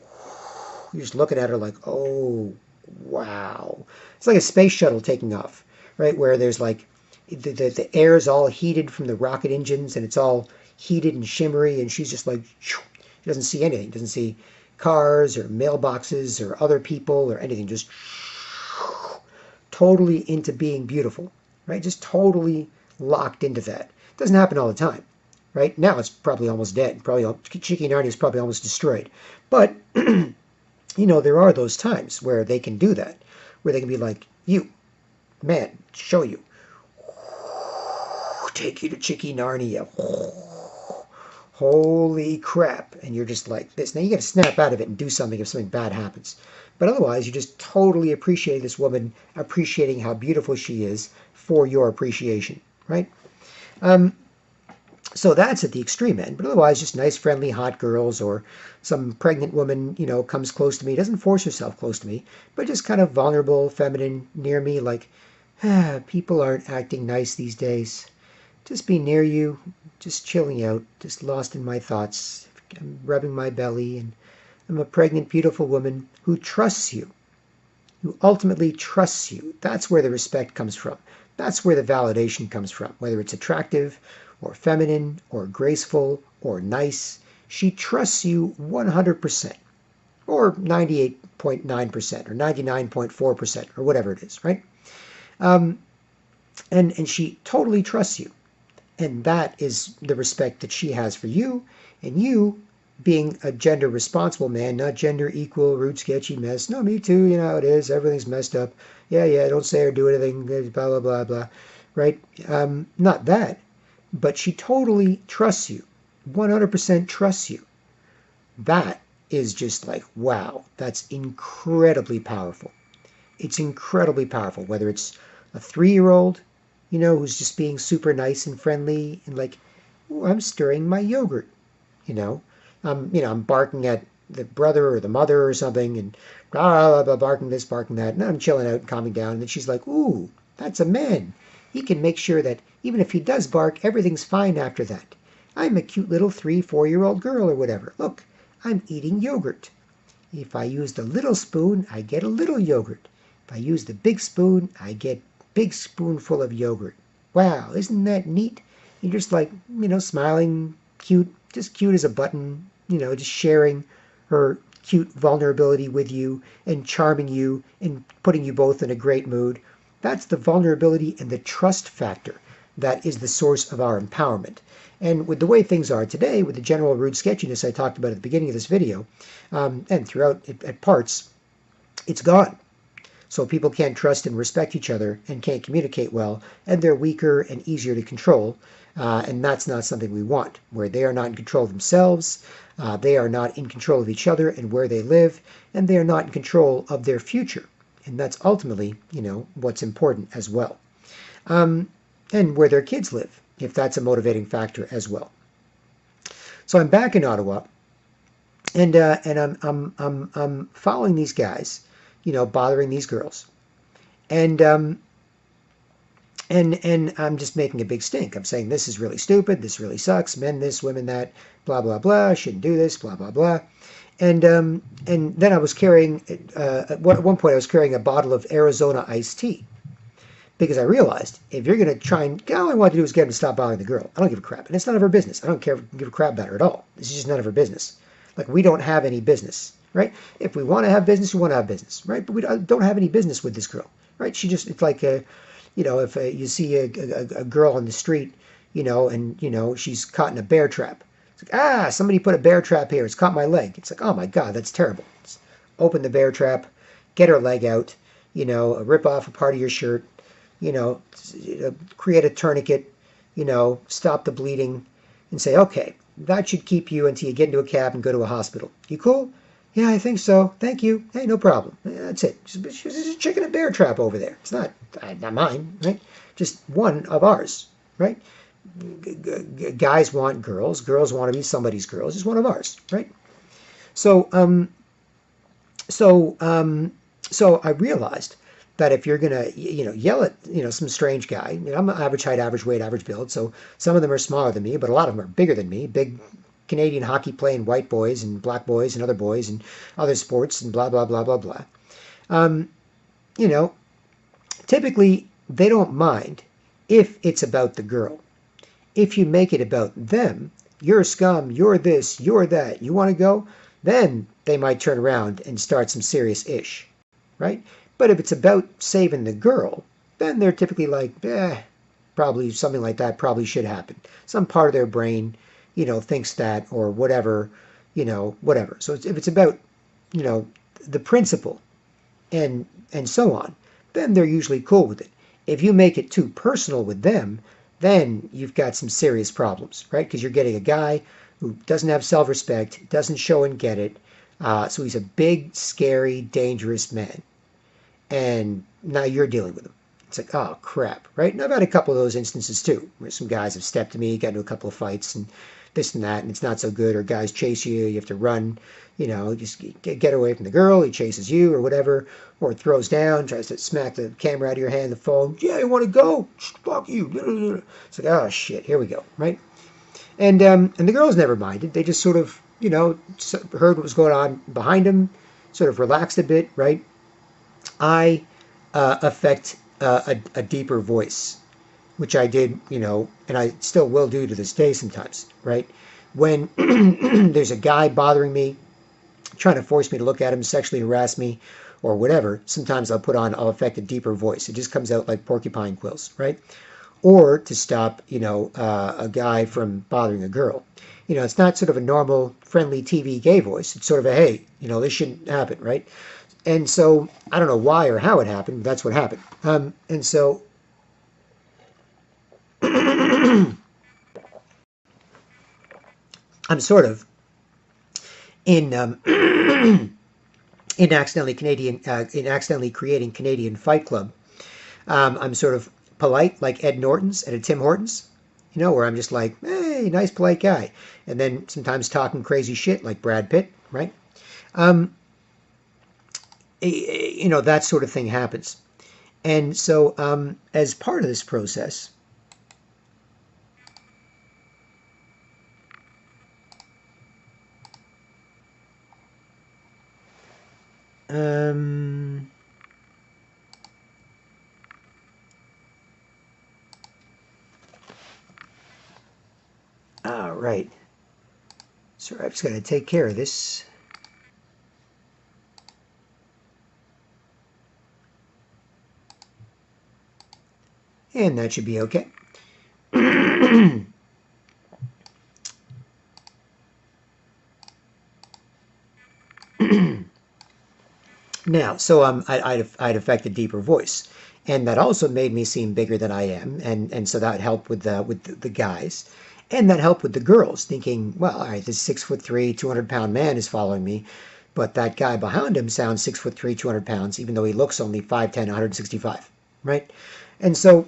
you're just looking at her like, oh, wow. It's like a space shuttle taking off, right? Where there's like, the air is all heated from the rocket engines, and it's all heated and shimmery, and she's just like, she doesn't see anything. Doesn't see cars or mailboxes or other people or anything. Just totally into being beautiful, right? Just totally locked into that. Doesn't happen all the time, right? Now it's probably almost dead. Chicky Narnia is probably almost destroyed. But, there are those times where they can do that, where they can be like, you, man, show you. Take you to Chicky Narnia. holy crap, and you're just like this. Now you got to snap out of it and do something if something bad happens. But otherwise, you just totally appreciate this woman, appreciating how beautiful she is for your appreciation, right? So that's at the extreme end. But otherwise, just nice, friendly, hot girls, or some pregnant woman, comes close to me, doesn't force herself close to me, but just kind of vulnerable, feminine, near me, like, people aren't acting nice these days. Just be near you, just chilling out, just lost in my thoughts. I'm rubbing my belly, and I'm a pregnant, beautiful woman who trusts you, who ultimately trusts you. That's where the respect comes from. That's where the validation comes from, whether it's attractive or feminine or graceful or nice. She trusts you 100% or 98.9% or 99.4% or whatever it is, right? And she totally trusts you. And that is the respect that she has for you, and you being a gender responsible man, not gender equal, rude, sketchy mess. No, me too, you know how it is. Everything's messed up. Yeah, don't say or do anything, blah, blah, blah, blah. Right? Not that. But she totally trusts you. 100% trusts you. That is just like, wow, that's incredibly powerful. It's incredibly powerful, whether it's a 3-year-old, who's just being super nice and friendly and like, "Ooh, I'm stirring my yogurt," I'm barking at the brother or the mother or something, and blah, blah, blah, barking this, barking that, and I'm chilling out and calming down, and then she's like, "Ooh, that's a man. He can make sure that even if he does bark, everything's fine after that. I'm a cute little 3-4-year-old girl or whatever. Look, I'm eating yogurt. If I use the little spoon, I get a little yogurt. If I use the big spoon, I get big spoonful of yogurt. Wow, isn't that neat?" You're just like, smiling, cute, just cute as a button, just sharing her cute vulnerability with you and charming you and putting you both in a great mood. That's the vulnerability and the trust factor that is the source of our empowerment. And with the way things are today, with the general rude sketchiness I talked about at the beginning of this video, and throughout at parts, it's gone. So people can't trust and respect each other and can't communicate well, and they're weaker and easier to control. And that's not something we want, where they are not in control of themselves, they are not in control of each other and where they live, and they are not in control of their future. And that's ultimately, what's important as well. And where their kids live, if that's a motivating factor as well. So I'm back in Ottawa, and I'm following these guys, bothering these girls, and I'm just making a big stink. I'm saying this is really stupid. This really sucks. Men this, women that. Blah blah blah. Shouldn't do this. Blah blah blah. And then I was carrying at one point I was carrying a bottle of Arizona iced tea, because I realized if you're going to try and all I want to do is get him to stop bothering the girl. I don't give a crap, and it's none of her business. I don't give a crap about her at all. This is just none of her business. Like, we don't have any business, right? If we want to have business, we want to have business, right? But we don't have any business with this girl, right? It's like if you see a girl on the street, and she's caught in a bear trap. It's like, somebody put a bear trap here. It's caught my leg. It's like, oh my God, that's terrible. Just open the bear trap, get her leg out, rip off a part of your shirt, create a tourniquet, stop the bleeding, and say, okay, that should keep you until you get into a cab and go to a hospital. You cool? Yeah, I think so. Thank you. Hey, no problem. That's it. She's a chicken and bear trap over there. It's not mine, right? Just one of ours, right? Guys want girls. Girls want to be somebody's girls. It's one of ours, right? So I realized that if you're gonna, yell at, some strange guy, I'm average height, average weight, average build, so some of them are smaller than me, but a lot of them are bigger than me, big Canadian hockey playing white boys and black boys and other boys and other sports and blah, blah, blah, blah, blah. Typically they don't mind if it's about the girl. If you make it about them, you're scum, you're this, you're that, you want to go, then they might turn around and start some serious ish, right? But if it's about saving the girl, then they're typically like, probably something like that probably should happen. Some part of their brain, thinks that, or whatever, whatever. So if it's about, the principle and so on, then they're usually cool with it. If you make it too personal with them, then you've got some serious problems, right? Because you're getting a guy who doesn't have self-respect, doesn't show and get it. So he's a big, scary, dangerous man. And now you're dealing with him. It's like, oh, crap, right? And I've had a couple of those instances, too, where some guys have stepped to me, got into a couple of fights, and this and that, and it's not so good, or guys chase you, you have to run, just get away from the girl, he chases you, or whatever, or throws down, tries to smack the camera out of your hand, the phone, yeah, you want to go? Fuck you. It's like, oh, shit, here we go, right? And the girls never minded. They just sort of, heard what was going on behind them, sort of relaxed a bit, right? I affect a deeper voice, which I did, and I still will do to this day sometimes, right? When there's a guy bothering me, trying to force me to look at him, sexually harass me, or whatever, sometimes I'll affect a deeper voice. It just comes out like porcupine quills, right? Or to stop, a guy from bothering a girl. It's not sort of a normal, friendly TV gay voice. It's sort of a, hey, this shouldn't happen, right? And so, I don't know why or how it happened, but that's what happened. And so, I'm sort of in accidentally creating Canadian Fight Club. I'm sort of polite, like Ed Norton's at a Tim Hortons, where I'm just like, hey, nice, polite guy. And then sometimes talking crazy shit like Brad Pitt, right? That sort of thing happens. And so as part of this process, all right. So I've just got to take care of this. And that should be okay. Now, so I'd affect a deeper voice, and that also made me seem bigger than I am, and so that helped with the guys, and that helped with the girls, thinking, well, all right, this 6'3", 200-pound man is following me, but that guy behind him sounds 6'3", 200 pounds, even though he looks only 5'10", 165, right? And so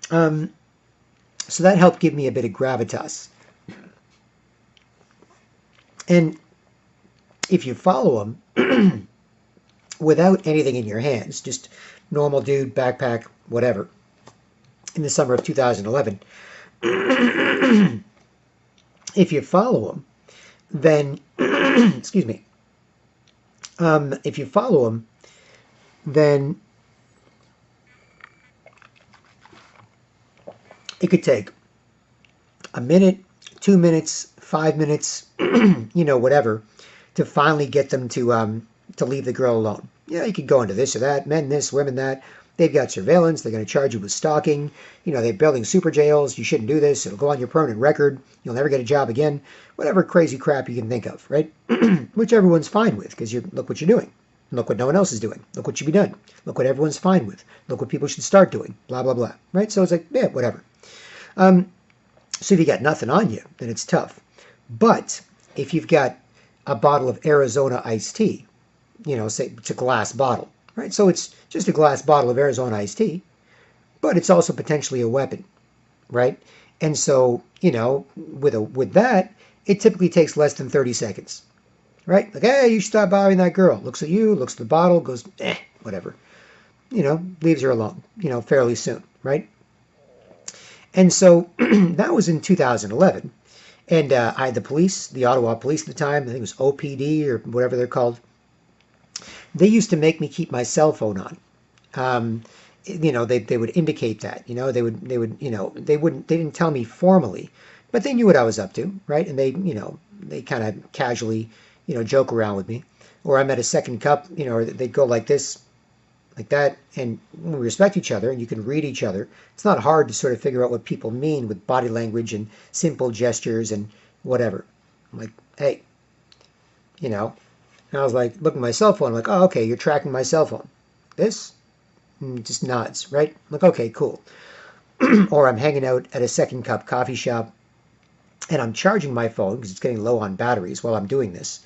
that helped give me a bit of gravitas. And if you follow him without anything in your hands, just normal dude, backpack, whatever, in the summer of 2011, if you follow him, then, excuse me, if you follow him, then it could take a minute, 2 minutes, 5 minutes, whatever, to finally get them to leave the girl alone. You could go into this or that, men this, women that. They've got surveillance. They're going to charge you with stalking. They're building super jails. You shouldn't do this. It'll go on your permanent record. You'll never get a job again. Whatever crazy crap you can think of, right? Which everyone's fine with, because look what you're doing. Look what no one else is doing. Look what should be done. Look what everyone's fine with. Look what people should start doing. Blah, blah, blah. Right? So it's like, yeah, whatever. So if you got nothing on you, then it's tough. But if you've got a bottle of Arizona iced tea, say it's a glass bottle, right? So it's just a glass bottle of Arizona iced tea, but it's also potentially a weapon, right? And so, with that, it typically takes less than 30 seconds, right? Like, hey, you should stop bothering that girl. Looks at you, looks at the bottle, goes, whatever. Leaves her alone, fairly soon, right? And so that was in 2011. And I had the Ottawa police at the time, I think it was OPD or whatever they're called. They used to make me keep my cell phone on. They would indicate that, they didn't tell me formally, but they knew what I was up to, right? And they kind of casually, joke around with me. Or I'm at a second cup, or they'd go like this, like that, and we respect each other and you can read each other. It's not hard to sort of figure out what people mean with body language and simple gestures and whatever. I'm like, hey, and I was like, looking at my cell phone, I'm like, oh, okay, you're tracking my cell phone. This? Just nods, right? I'm like, okay, cool. Or I'm hanging out at a second cup coffee shop and I'm charging my phone because it's getting low on batteries while I'm doing this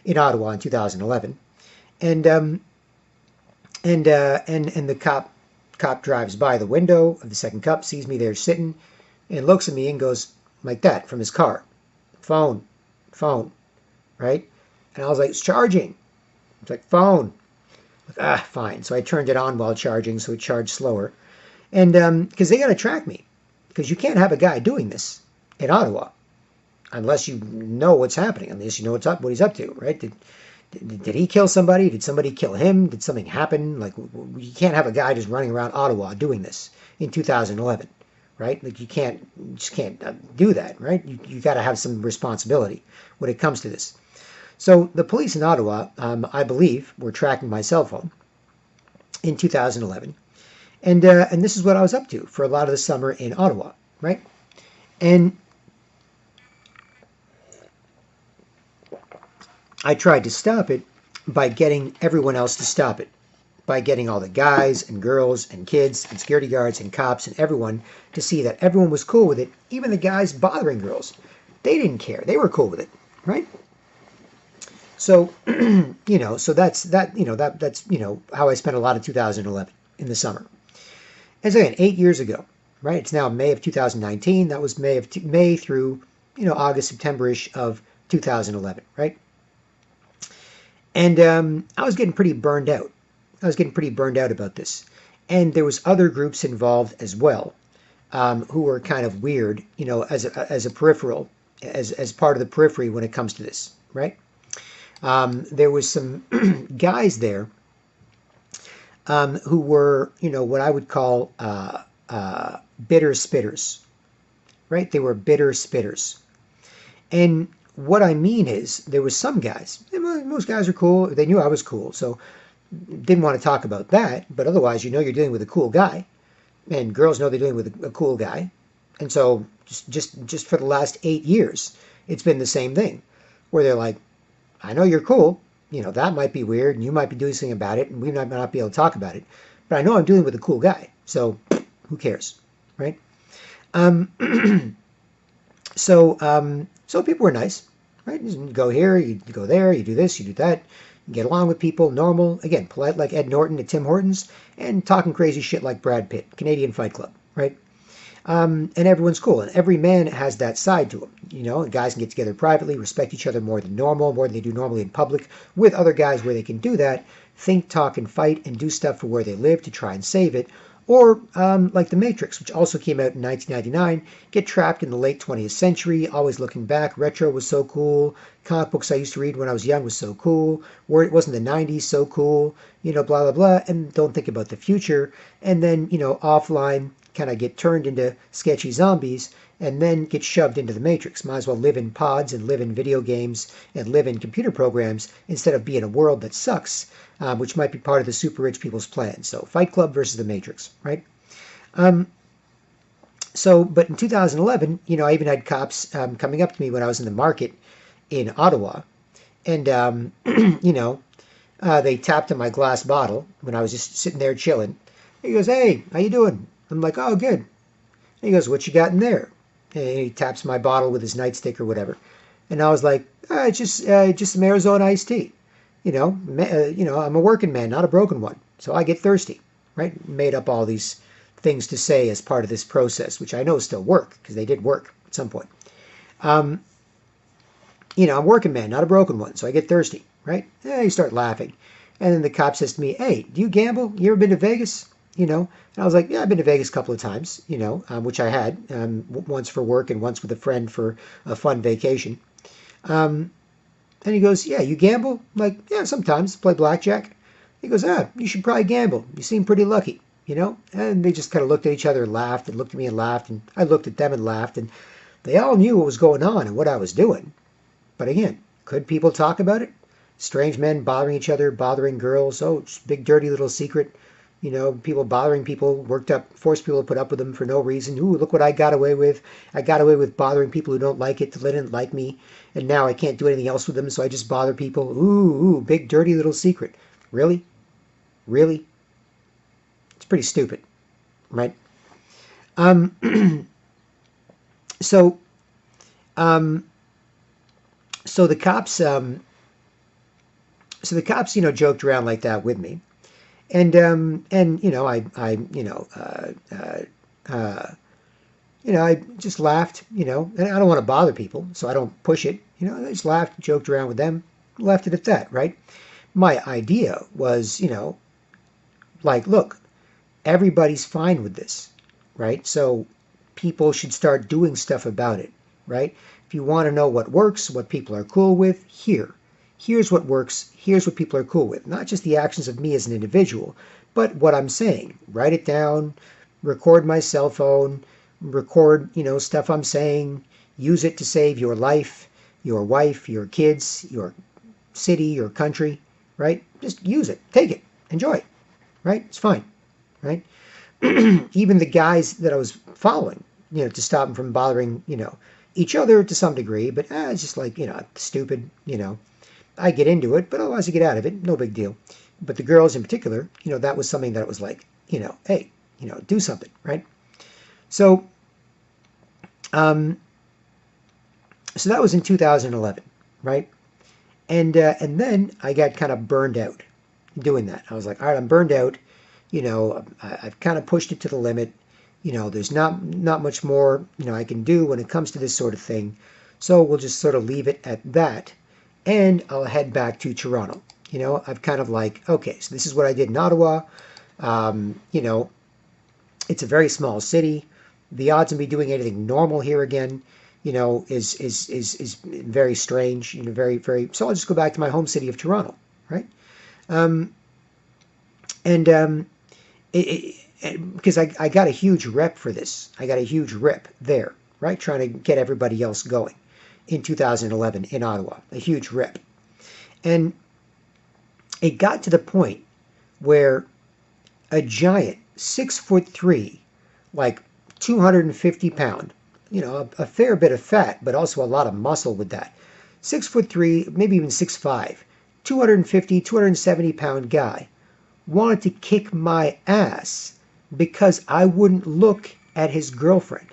in Ottawa in 2011. And and the cop drives by the window of the second cup, sees me there sitting, and looks at me and goes like that from his car, phone, phone, right? And I was like, it's charging. It's like, phone. Like, fine. So I turned it on while charging, so it charged slower. And because they got to track me, because you can't have a guy doing this in Ottawa unless you know what's happening, unless you know what he's up to, right? Did he kill somebody? Did somebody kill him? Did something happen? Like, you can't have a guy just running around Ottawa doing this in 2011, right? Like, you just can't do that, right? You got to have some responsibility when it comes to this. So the police in Ottawa, I believe, were tracking my cell phone in 2011, and this is what I was up to for a lot of the summer in Ottawa, right? And I tried to stop it by getting everyone else to stop it, by getting all the guys and girls and kids and security guards and cops and everyone to see that everyone was cool with it, even the guys bothering girls. They didn't care. They were cool with it, right? So, so that's how I spent a lot of 2011 in the summer. As again, 8 years ago, right? It's now May of 2019. That was May through, August, September-ish of 2011, right? And I was getting pretty burned out. I was getting pretty burned out about this. And there was other groups involved as well, who were kind of weird, as a peripheral, as part of the periphery when it comes to this, right? There was some guys there who were, what I would call bitter spitters, right? They were bitter spitters. And what I mean is, there was some guys, most guys are cool, they knew I was cool, so didn't want to talk about that, but otherwise, you're dealing with a cool guy, and girls know they're dealing with a cool guy, and so just for the last 8 years, it's been the same thing, where they're like, I know you're cool, that might be weird, and you might be doing something about it, and we might not be able to talk about it, but I know I'm dealing with a cool guy, so who cares, right? So people were nice, right? You go here, you go there, you do this, you do that, you get along with people, normal, again, polite like Ed Norton at Tim Hortons, and talking crazy shit like Brad Pitt, Canadian Fight Club, right? And everyone's cool, and every man has that side to him, guys can get together privately, respect each other more than normal, more than they do normally in public, with other guys where they can do that, think, talk, and fight, and do stuff for where they live to try and save it, or like The Matrix, which also came out in 1999, get trapped in the late 20th century, always looking back, retro was so cool, comic books I used to read when I was young was so cool, where it wasn't the 90s, so cool, blah, blah, blah, and don't think about the future, and then, offline, kind of get turned into sketchy zombies, and then get shoved into the Matrix. Might as well live in pods and live in video games and live in computer programs instead of be in a world that sucks, which might be part of the super rich people's plan. So Fight Club versus the Matrix, right? But in 2011, I even had cops coming up to me when I was in the market in Ottawa, and they tapped on my glass bottle when I was just sitting there chilling. He goes, "Hey, how you doing?" I'm like, "Oh, good." And he goes, "What you got in there?" And he taps my bottle with his nightstick or whatever. And I was like, "It's just some Arizona iced tea. I'm a working man, not a broken one. So I get thirsty," right? Made up all these things to say as part of this process, which I know still work, because they did work at some point. I'm a working man, not a broken one. So I get thirsty, right? You start laughing. And then the cop says to me, "Hey, do you gamble? You ever been to Vegas?" And I was like, "Yeah, I've been to Vegas a couple of times, which I had, once for work and once with a friend for a fun vacation." And he goes, "Yeah, you gamble?" I'm like, "Yeah, sometimes, play blackjack." He goes, "You should probably gamble. You seem pretty lucky, And they just kind of looked at each other and laughed, and looked at me and laughed, and I looked at them and laughed, and they all knew what was going on and what I was doing. But again, could people talk about it? Strange men bothering each other, bothering girls. Oh, just big dirty little secret. People bothering people, worked up, forced people to put up with them for no reason. Ooh, look what I got away with. I got away with bothering people who don't like it till they didn't like me. And now I can't do anything else with them, so I just bother people. Ooh, big dirty little secret. Really? Really? It's pretty stupid, right? So Um, so the cops, joked around like that with me, and I just laughed, and I don't want to bother people, so I don't push it. I just laughed, joked around with them, left it at that, right? My idea was, like, look, everybody's fine with this, right? So people should start doing stuff about it, right? If you want to know what works, what people are cool with, here's what works, here's what people are cool with. Not just the actions of me as an individual, but what I'm saying. Write it down, record my cell phone, record, stuff I'm saying, use it to save your life, your wife, your kids, your city, your country, right? Just use it, take it, enjoy it, right? It's fine, right? Even the guys that I was following, to stop them from bothering, each other to some degree, but it's just like, stupid, I get into it, but otherwise I get out of it, no big deal. But the girls in particular, that was something that was like, hey, do something, right? So, so that was in 2011, right? And then I got kind of burned out doing that. I was like, all right, I'm burned out. I've kind of pushed it to the limit. There's not much more, I can do when it comes to this sort of thing. So we'll just sort of leave it at that. And I'll head back to Toronto. I've kind of like, okay, so this is what I did in Ottawa. It's a very small city. The odds of me doing anything normal here again, is very strange. Very, very. So I'll just go back to my home city of Toronto, right? Because I got a huge rep for this. I got a huge rep there, right? Trying to get everybody else going in 2011 in Ottawa. A huge rep. And it got to the point where a giant 6'3", like 250 pound, a fair bit of fat, but also a lot of muscle with that. 6'3", maybe even 6'5", 250, 270 pound guy wanted to kick my ass because I wouldn't look at his girlfriend.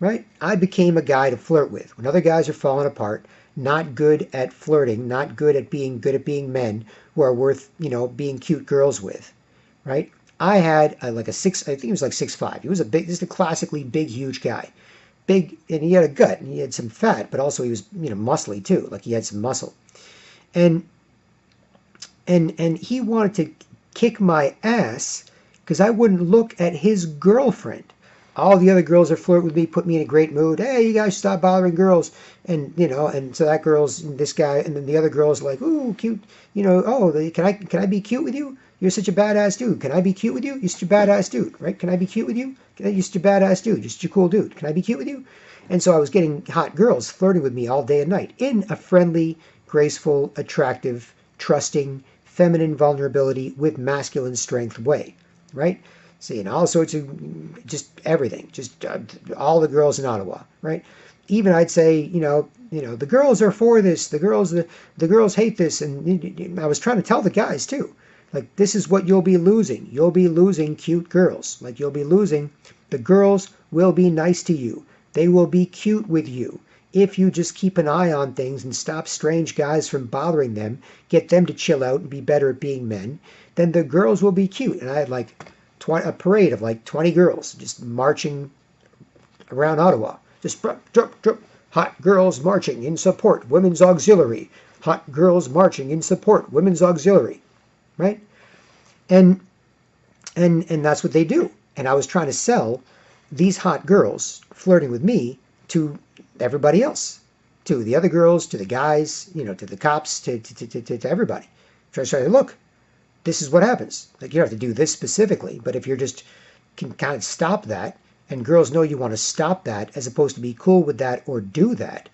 Right? I became a guy to flirt with. When other guys are falling apart, not good at flirting, not good at being men who are worth, being cute girls with. Right? I had like I think he was like 6'5". He was just a classically big, huge guy. Big, and he had a gut, and he had some fat, but also he was, muscly too. Like he had some muscle. And he wanted to kick my ass because I wouldn't look at his girlfriend. All the other girls that flirt with me put me in a great mood. Hey, you guys stop bothering girls. And, and so that girl's this guy, and then the other girl's like, ooh, cute. Can I be cute with you? You're such a badass dude. Can I be cute with you? You're such a badass dude, right? Can I be cute with you? You're such a badass dude. You're such a cool dude. Can I be cute with you? And so I was getting hot girls flirting with me all day and night in a friendly, graceful, attractive, trusting, feminine vulnerability with masculine strength way, right? Seeing all sorts of, just everything, just all the girls in Ottawa, right? Even I'd say, the girls are for this, the girls hate this, and I was trying to tell the guys too, like, this is what you'll be losing. You'll be losing cute girls. Like, you'll be losing, the girls will be nice to you. They will be cute with you. If you just keep an eye on things and stop strange guys from bothering them, get them to chill out and be better at being men, then the girls will be cute. And I had like a parade of like 20 girls just marching around Ottawa. Just drop, hot girls marching in support, women's auxiliary. Hot girls marching in support, women's auxiliary. Right? And that's what they do. And I was trying to sell these hot girls flirting with me to everybody else, to the other girls, to the guys, to the cops, to everybody. Try to say, look, this is what happens. Like, you don't have to do this specifically, but if you're just can kind of stop that, and girls know you want to stop that as opposed to be cool with that or do that,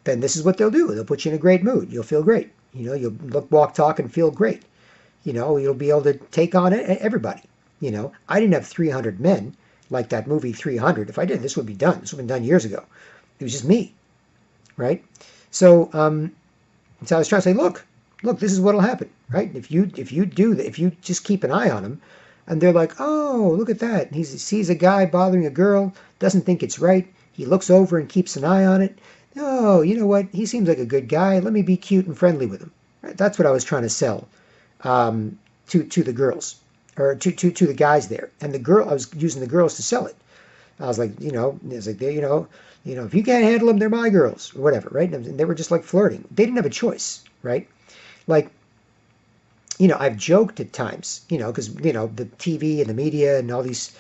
then this is what they'll do. They'll put you in a great mood. You'll feel great. You'll look, walk, talk, and feel great. You'll be able to take on everybody. I didn't have 300 men like that movie 300. If I did, this would be done. This would have been done years ago. It was just me, right? So I was trying to say, look, this is what'll happen, right? If you do that, if you just keep an eye on them, and they're like, oh, look at that. He sees a guy bothering a girl, doesn't think it's right. He looks over and keeps an eye on it. Oh, you know what? He seems like a good guy. Let me be cute and friendly with him. Right? That's what I was trying to sell to the girls, or to the guys there. And I was using the girls to sell it. I was like, it's like if you can't handle them, they're my girls, or whatever, right? And they were just like flirting. They didn't have a choice, right? Like, I've joked at times, because, the TV and the media and all these,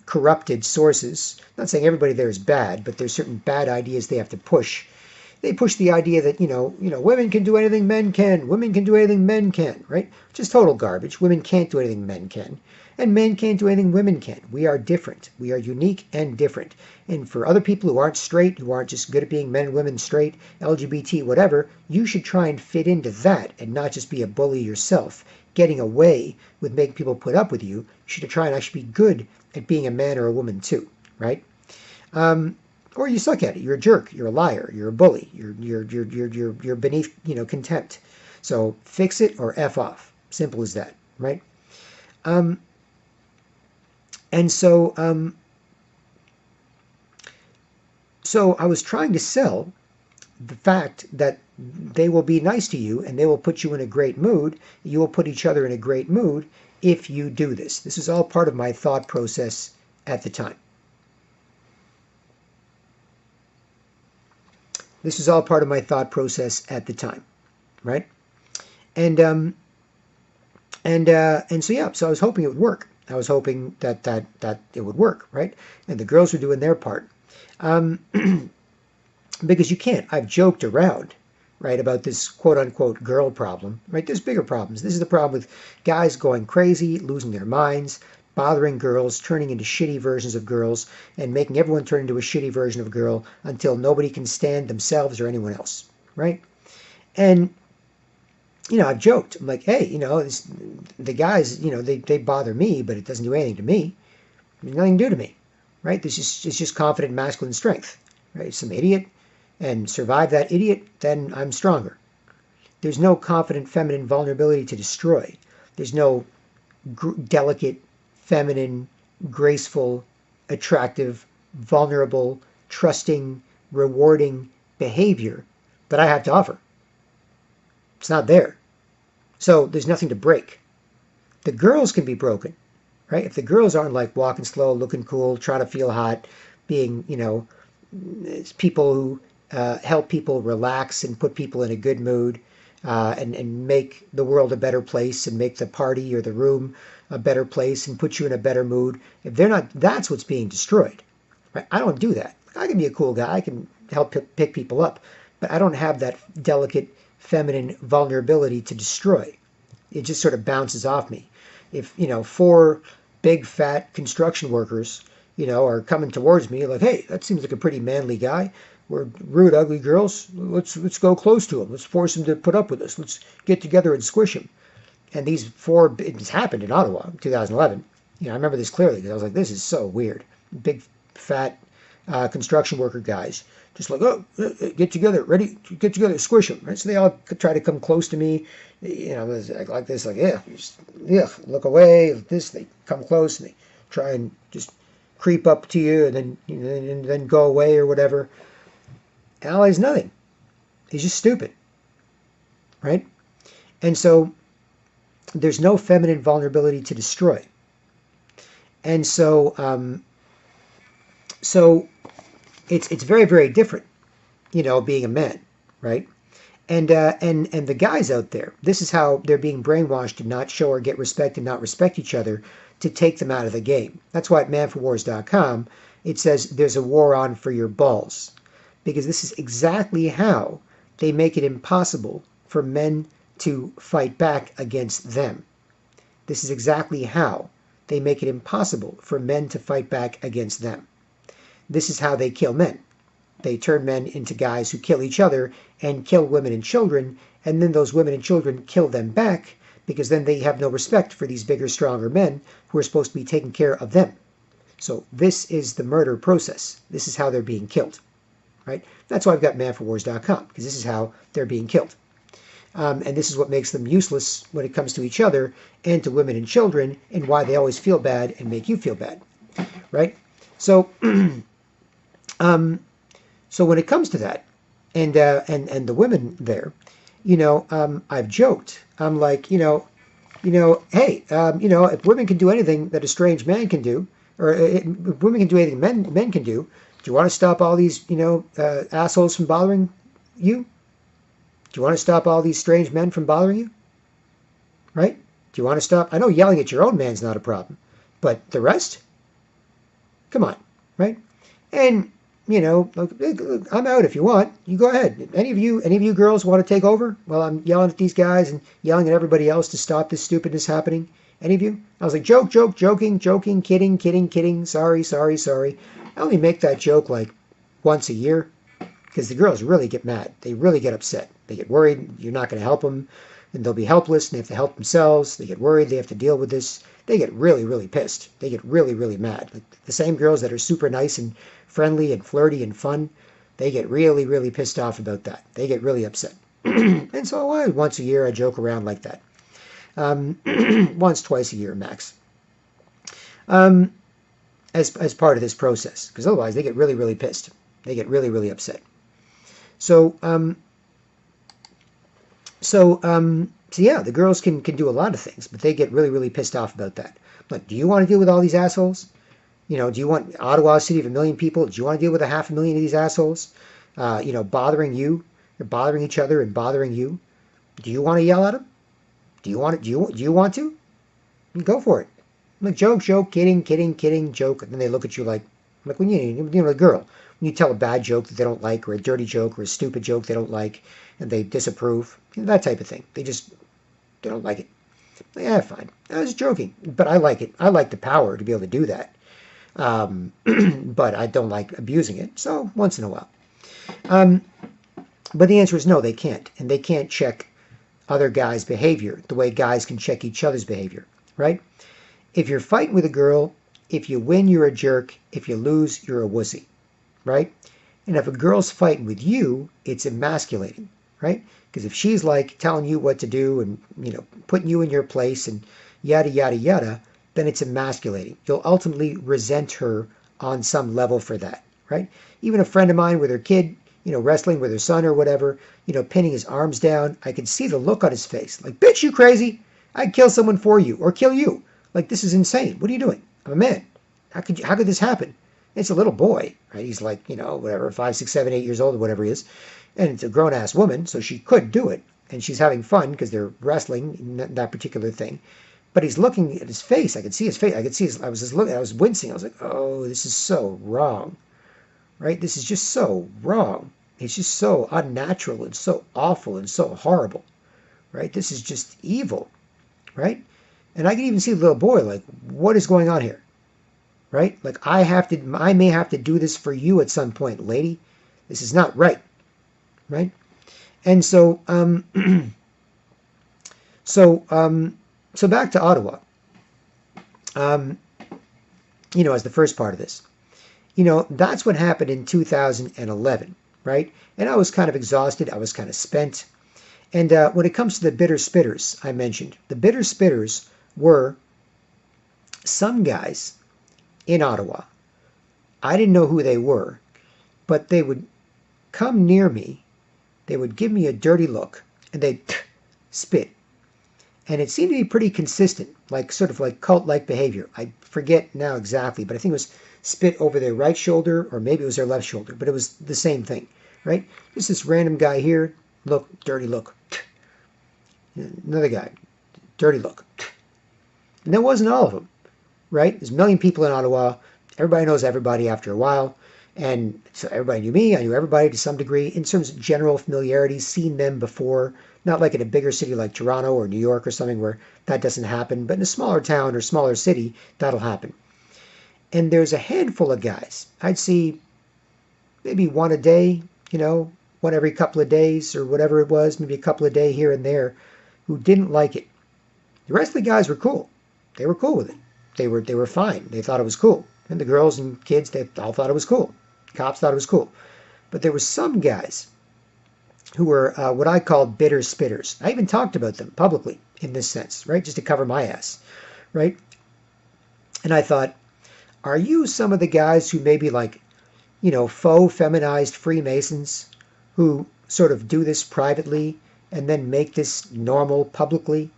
corrupted sources. I'm not saying everybody there is bad, but there's certain bad ideas they have to push. They push the idea that, women can do anything men can. Women can do anything men can, right? Which is total garbage. Women can't do anything men can. And men can't do anything women can. We are different. We are unique and different. And for other people who aren't straight, who aren't just good at being men and women straight, LGBT, whatever, you should try and fit into that and not just be a bully yourself, getting away with making people put up with you. You should try and actually be good at being a man or a woman too, right? Or you suck at it. You're a jerk. You're a liar. You're a bully. You're beneath, contempt. So fix it or F off. Simple as that, right? And so I was trying to sell the fact that they will be nice to you and they will put you in a great mood. You will put each other in a great mood if you do this. This is all part of my thought process at the time. This is all part of my thought process at the time, right? And so yeah, so I was hoping it would work. I was hoping that it would work, right? And the girls were doing their part. Because you can't. I've joked around, right, about this quote-unquote girl problem, right? There's bigger problems. This is the problem with guys going crazy, losing their minds, bothering girls, turning into shitty versions of girls, and making everyone turn into a shitty version of a girl until nobody can stand themselves or anyone else, right? And I've joked. I'm like, hey, the guys, they bother me, but it doesn't do anything to me. There's nothing to do to me, right? It's just confident masculine strength, right? Some idiot, and survive that idiot, then I'm stronger. There's no confident feminine vulnerability to destroy. There's no delicate, feminine, graceful, attractive, vulnerable, trusting, rewarding behavior that I have to offer. It's not there. So there's nothing to break. The girls can be broken, right? If the girls aren't like walking slow, looking cool, trying to feel hot, being, people who help people relax and put people in a good mood, and make the world a better place and make the party or the room a better place and put you in a better mood. If they're not, that's what's being destroyed, right? I don't do that. I can be a cool guy. I can help pick people up, but I don't have that delicate feminine vulnerability to destroy. It just sort of bounces off me. If, 4 big fat construction workers, are coming towards me like, hey, that seems like a pretty manly guy. We're rude, ugly girls. Let's go close to him. Let's force him to put up with us. Let's get together and squish him. And these 4, it's happened in Ottawa in 2011. I remember this clearly because I was like, this is so weird. Big fat construction worker guys. Just like, oh, get together, ready, get together, squish them. Right? So they all try to come close to me, like this, like, yeah, look away, like this. They come close and they try and just creep up to you and then go away or whatever. Ally's nothing. He's just stupid, right? And so there's no feminine vulnerability to destroy. And so, it's very, very different, being a man, right? And the guys out there, this is how they're being brainwashed to not show or get respect and not respect each other, to take them out of the game. That's why at manforwars.com, it says there's a war on for your balls. Because this is exactly how they make it impossible for men to fight back against them. This is exactly how they make it impossible for men to fight back against them. This is how they kill men. They turn men into guys who kill each other and kill women and children, and then those women and children kill them back, because then they have no respect for these bigger, stronger men who are supposed to be taking care of them. So this is the murder process. This is how they're being killed. Right? That's why I've got manforwars.com, because this is how they're being killed. And this is what makes them useless when it comes to each other and to women and children, and why they always feel bad and make you feel bad. Right? So So when it comes to that, and the women there, I've joked. I'm like, hey, if women can do anything that a strange man can do, or if women can do anything men can do, do you want to stop all these, assholes from bothering you? Do you want to stop all these strange men from bothering you? Right? Do you want to stop? I know yelling at your own man's not a problem, but the rest? Come on, right? And look, I'm out if you want. You go ahead. Any of you girls want to take over while I'm yelling at these guys and yelling at everybody else to stop this stupidness happening? Any of you? I was like, joking, kidding, sorry. I only make that joke like once a year because the girls really get mad. They really get upset. They get worried you're not going to help them, and they'll be helpless and they have to help themselves. They get worried they have to deal with this. They get really, really pissed. They get really, really mad. Like the same girls that are super nice and friendly and flirty and fun, they get really, really pissed off about that. They get really upset. And so once a year I joke around like that. Once, twice a year max. As part of this process, because otherwise they get really, really pissed. They get really, really upset. So yeah, the girls can do a lot of things, but they get really, really pissed off about that. Like, do you want to deal with all these assholes? Do you want Ottawa, a city of 1 million people? Do you want to deal with 500,000 of these assholes? Bothering you, or bothering each other and bothering you? Do you want to yell at them? Do you want it? Do you want to? Go for it. Like, joke, kidding, joke. And then they look at you like when a girl, when you tell a bad joke that they don't like, or a dirty joke, or a stupid joke they don't like, and they disapprove, that type of thing. They don't like it. Yeah, fine. I was joking, but I like it. I like the power to be able to do that. But I don't like abusing it. So once in a while. But the answer is no, they can't. And they can't check other guys' behavior the way guys can check each other's behavior, right? If you're fighting with a girl, if you win, you're a jerk. If you lose, you're a wussy, right? And if a girl's fighting with you, it's emasculating, right? Because if she's like telling you what to do and, putting you in your place and yada, yada, yada, then it's emasculating. You'll ultimately resent her on some level for that, right? Even a friend of mine with her kid, wrestling with her son or whatever, pinning his arms down, I could see the look on his face. Like, bitch, you crazy? I'd kill someone for you or kill you. Like, this is insane. What are you doing? I'm a man. How could this happen? It's a little boy, right? He's like, whatever, 5, 6, 7, 8 years old or whatever he is. And it's a grown-ass woman, so she could do it. And she's having fun because they're wrestling in that particular thing. But he's looking at his face. I could see his face. I was just looking. I was wincing. I was like, oh, this is so wrong, right? This is just so wrong. It's just so unnatural and so awful and so horrible, right? This is just evil, right? And I can even see the little boy like, what is going on here, right? Like, I may have to do this for you at some point, lady. This is not right, right? And so, so back to Ottawa, as the first part of this, that's what happened in 2011, right? And I was kind of exhausted. I was kind of spent. And when it comes to the bitter spitters, I mentioned, the bitter spitters were some guys in Ottawa. I didn't know who they were, but they would come near me. They would give me a dirty look, and they'd spit. And it seemed to be pretty consistent, like sort of like cult-like behavior. I forget now exactly, but I think it was spit over their right shoulder, or maybe it was their left shoulder, but it was the same thing, right? Just this random guy here, look, dirty look. Another guy, dirty look. And that wasn't all of them, right? There's 1 million people in Ottawa. Everybody knows everybody after a while. And so everybody knew me. I knew everybody to some degree in terms of general familiarity, seen them before. Not like in a bigger city like Toronto or New York or something where that doesn't happen. But in a smaller town or smaller city, that'll happen. And there's a handful of guys. I'd see maybe one a day, one every couple of days or whatever it was, maybe a couple a day here and there, who didn't like it. The rest of the guys were cool. They were cool with it. They were fine. They thought it was cool. And the girls and kids, they all thought it was cool. Cops thought it was cool. But there were some guys who were what I called bitter spitters. I even talked about them publicly in this sense, right? Just to cover my ass, right? And I thought, are you some of the guys who maybe like faux feminized Freemasons who sort of do this privately and then make this normal publicly?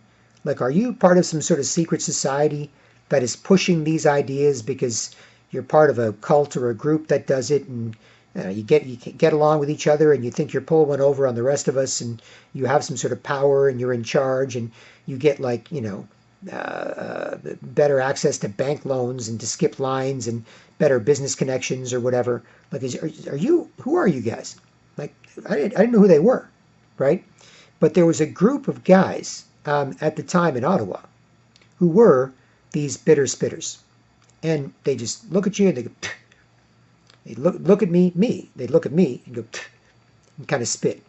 Like, are you part of some sort of secret society that is pushing these ideas because you're part of a cult or a group that does it, and you get along with each other, and you think you're pulling one over on the rest of us, and you have some sort of power, and you're in charge, and you get better access to bank loans and to skip lines and better business connections or whatever. Like, who are you guys? Like, I didn't know who they were, right? But there was a group of guys at the time in Ottawa who were these bitter spitters. And they just look at you and they go, pff. They look at me. They'd look at me and go, pff, and kind of spit,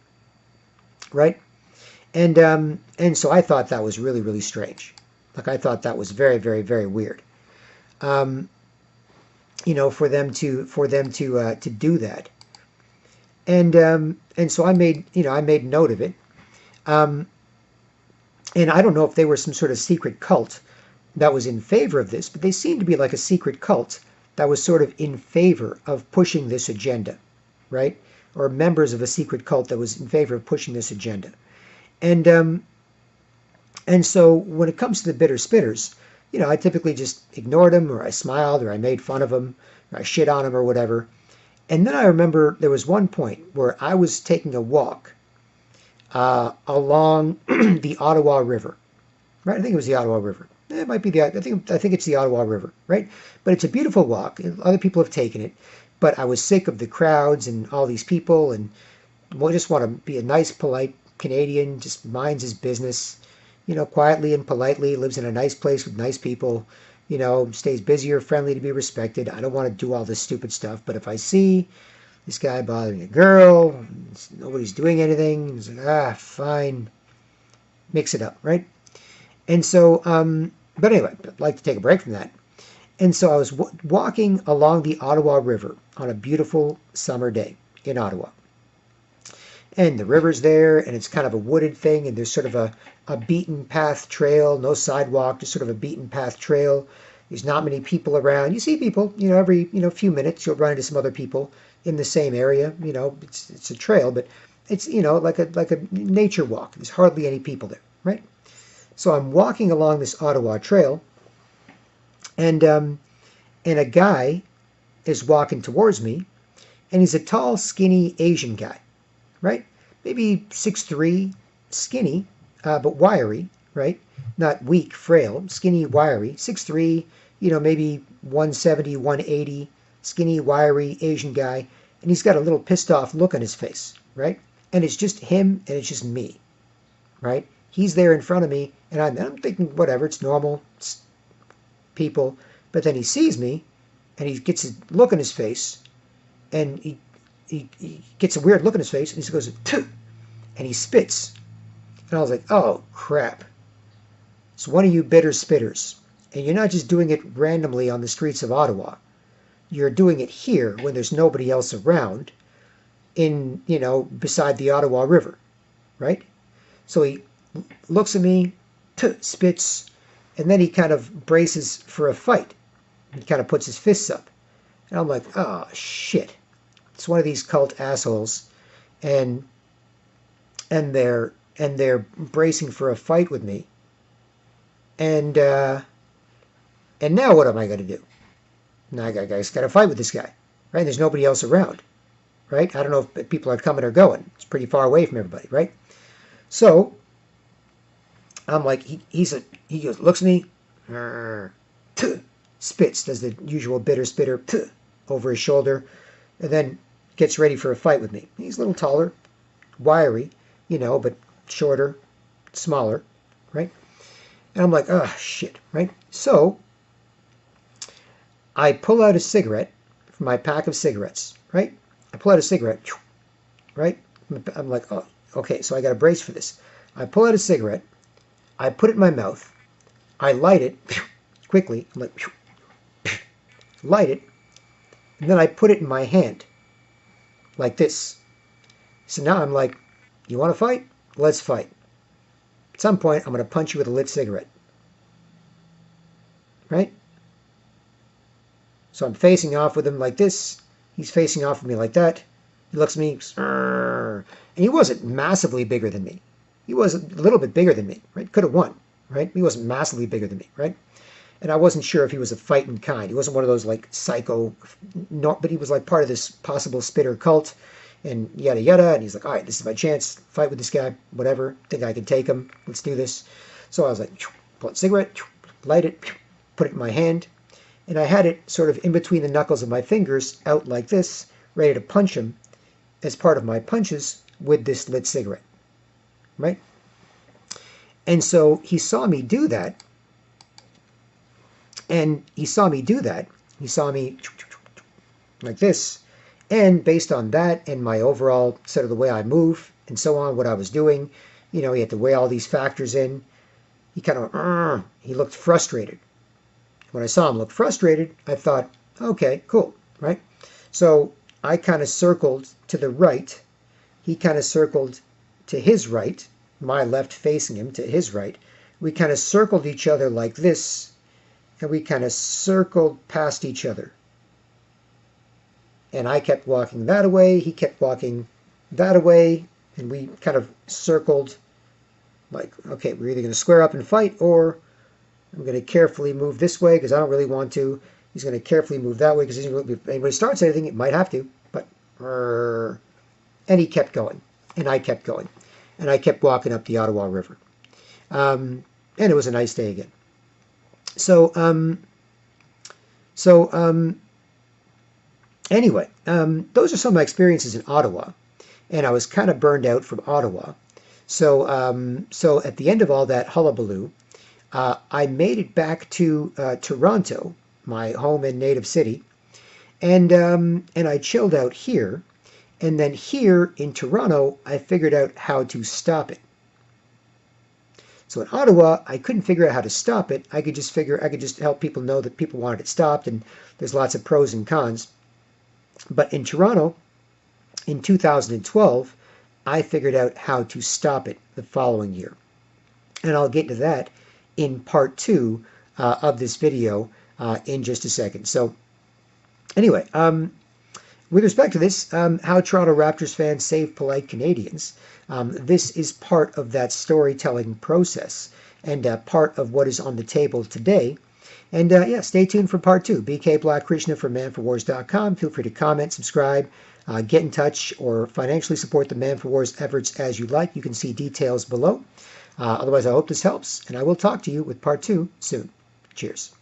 right? And so I thought that was really, really strange. Like, I thought that was very, very, very weird. For them to do that. And so I made note of it. And I don't know if they were some sort of secret cult that was in favor of this, but they seemed to be like a secret cult that was sort of in favor of pushing this agenda, right? Or members of a secret cult that was in favor of pushing this agenda. And so when it comes to the bitter spitters, I typically just ignored them, or I smiled, or I made fun of them, or I shit on them, or whatever. And then I remember there was one point where I was taking a walk along the Ottawa River, right? I think it was the Ottawa River. It might be I think it's the Ottawa River, right? But it's a beautiful walk. Other people have taken it, but I was sick of the crowds and all these people, and just want to be a nice, polite Canadian, just minds his business, quietly and politely, lives in a nice place with nice people, stays busy or friendly to be respected. I don't want to do all this stupid stuff, but if I see this guy bothering a girl, nobody's doing anything, it's like, fine, mix it up, right? And so, but anyway, I'd like to take a break from that. And so I was walking along the Ottawa River on a beautiful summer day in Ottawa. And the river's there, and it's kind of a wooded thing, and there's sort of a beaten path trail, no sidewalk, just sort of a beaten path trail. There's not many people around. You see people, every, few minutes you'll run into some other people in the same area. It's a trail, but it's, like a nature walk. There's hardly any people there, right? So I'm walking along this Ottawa trail, and a guy is walking towards me, and he's a tall, skinny Asian guy, right? Maybe 6'3", skinny, but wiry, right? Not weak, frail, skinny, wiry, 6'3", maybe 170, 180, skinny, wiry Asian guy, and he's got a little pissed off look on his face, right? And it's just him, and it's just me, right? He's there in front of me, and I'm thinking, whatever, it's normal, it's people. But then he sees me, and he gets a look on his face, and he gets a weird look on his face, and he goes, "Tuh," and he spits. And I was like, oh, crap. It's one of you bitter spitters. And you're not just doing it randomly on the streets of Ottawa. You're doing it here when there's nobody else around beside the Ottawa River, right? So he looks at me, spits, and then he kind of braces for a fight. He kind of puts his fists up. And I'm like, oh, shit. It's one of these cult assholes, and they're bracing for a fight with me. And now what am I going to do? Now I got to fight with this guy, right? And there's nobody else around, right? I don't know if people are coming or going. It's pretty far away from everybody, right? So I'm like, he goes, looks at me, spits, does the usual bitter spitter over his shoulder, and then gets ready for a fight with me. He's a little taller, wiry, but shorter, smaller, right? And I'm like, oh, shit, right? So I pull out a cigarette from my pack of cigarettes, right? I pull out a cigarette, right? I'm like, oh, okay, so I got to brace for this. I pull out a cigarette, I put it in my mouth, I light it quickly, I'm like, light it, and then I put it in my hand, like this. So now I'm like, you want to fight? Let's fight. At some point, I'm going to punch you with a lit cigarette. Right? So I'm facing off with him like this, He's facing off of me like that. He looks at me, and he wasn't massively bigger than me. He was a little bit bigger than me, right? Could have won, right? He wasn't massively bigger than me, right? And I wasn't sure if he was a fighting kind. He wasn't one of those like psycho, but he was like part of this possible spitter cult, and yada yada. And he's like, all right, this is my chance. Fight with this guy, whatever. Think I can take him. Let's do this. So I was like, pull out a cigarette, light it, put it in my hand, and I had it sort of in between the knuckles of my fingers, out like this, ready to punch him as part of my punches with this lit cigarette, right? And so he saw me do that, and he saw me like this, and based on that and my overall sort of the way I move and so on, what I was doing, he had to weigh all these factors in. He kind of, he looked frustrated. When I saw him look frustrated, I thought, okay, cool, right? So I kind of circled to the right. He kind of circled to his right, my left facing him to his right. We kind of circled each other like this, and we kind of circled past each other. And I kept walking that way, he kept walking that way, and we kind of circled like, okay, we're either going to square up and fight, or I'm going to carefully move this way because I don't really want to. He's going to carefully move that way because if anybody starts anything, it might have to. But, and he kept going, and I kept going, and I kept walking up the Ottawa River. And it was a nice day again. Anyway, those are some of my experiences in Ottawa, and I was kind of burned out from Ottawa. So at the end of all that hullabaloo, I made it back to Toronto, my home and native city, and I chilled out here, and then here in Toronto, I figured out how to stop it. So in Ottawa, I couldn't figure out how to stop it. I could just help people know that people wanted it stopped, and there's lots of pros and cons. But in Toronto, in 2012, I figured out how to stop it the following year. And I'll get to that in part 2 of this video in just a second. So anyway, with respect to this, how Toronto Raptors fans save polite Canadians, this is part of that storytelling process and part of what is on the table today. And yeah, stay tuned for part 2. BK Black Krishna from manforwars.com. Feel free to comment, subscribe, get in touch, or financially support the Man for Wars efforts as you like. You can see details below. Otherwise, I hope this helps, and I will talk to you with part 2 soon. Cheers.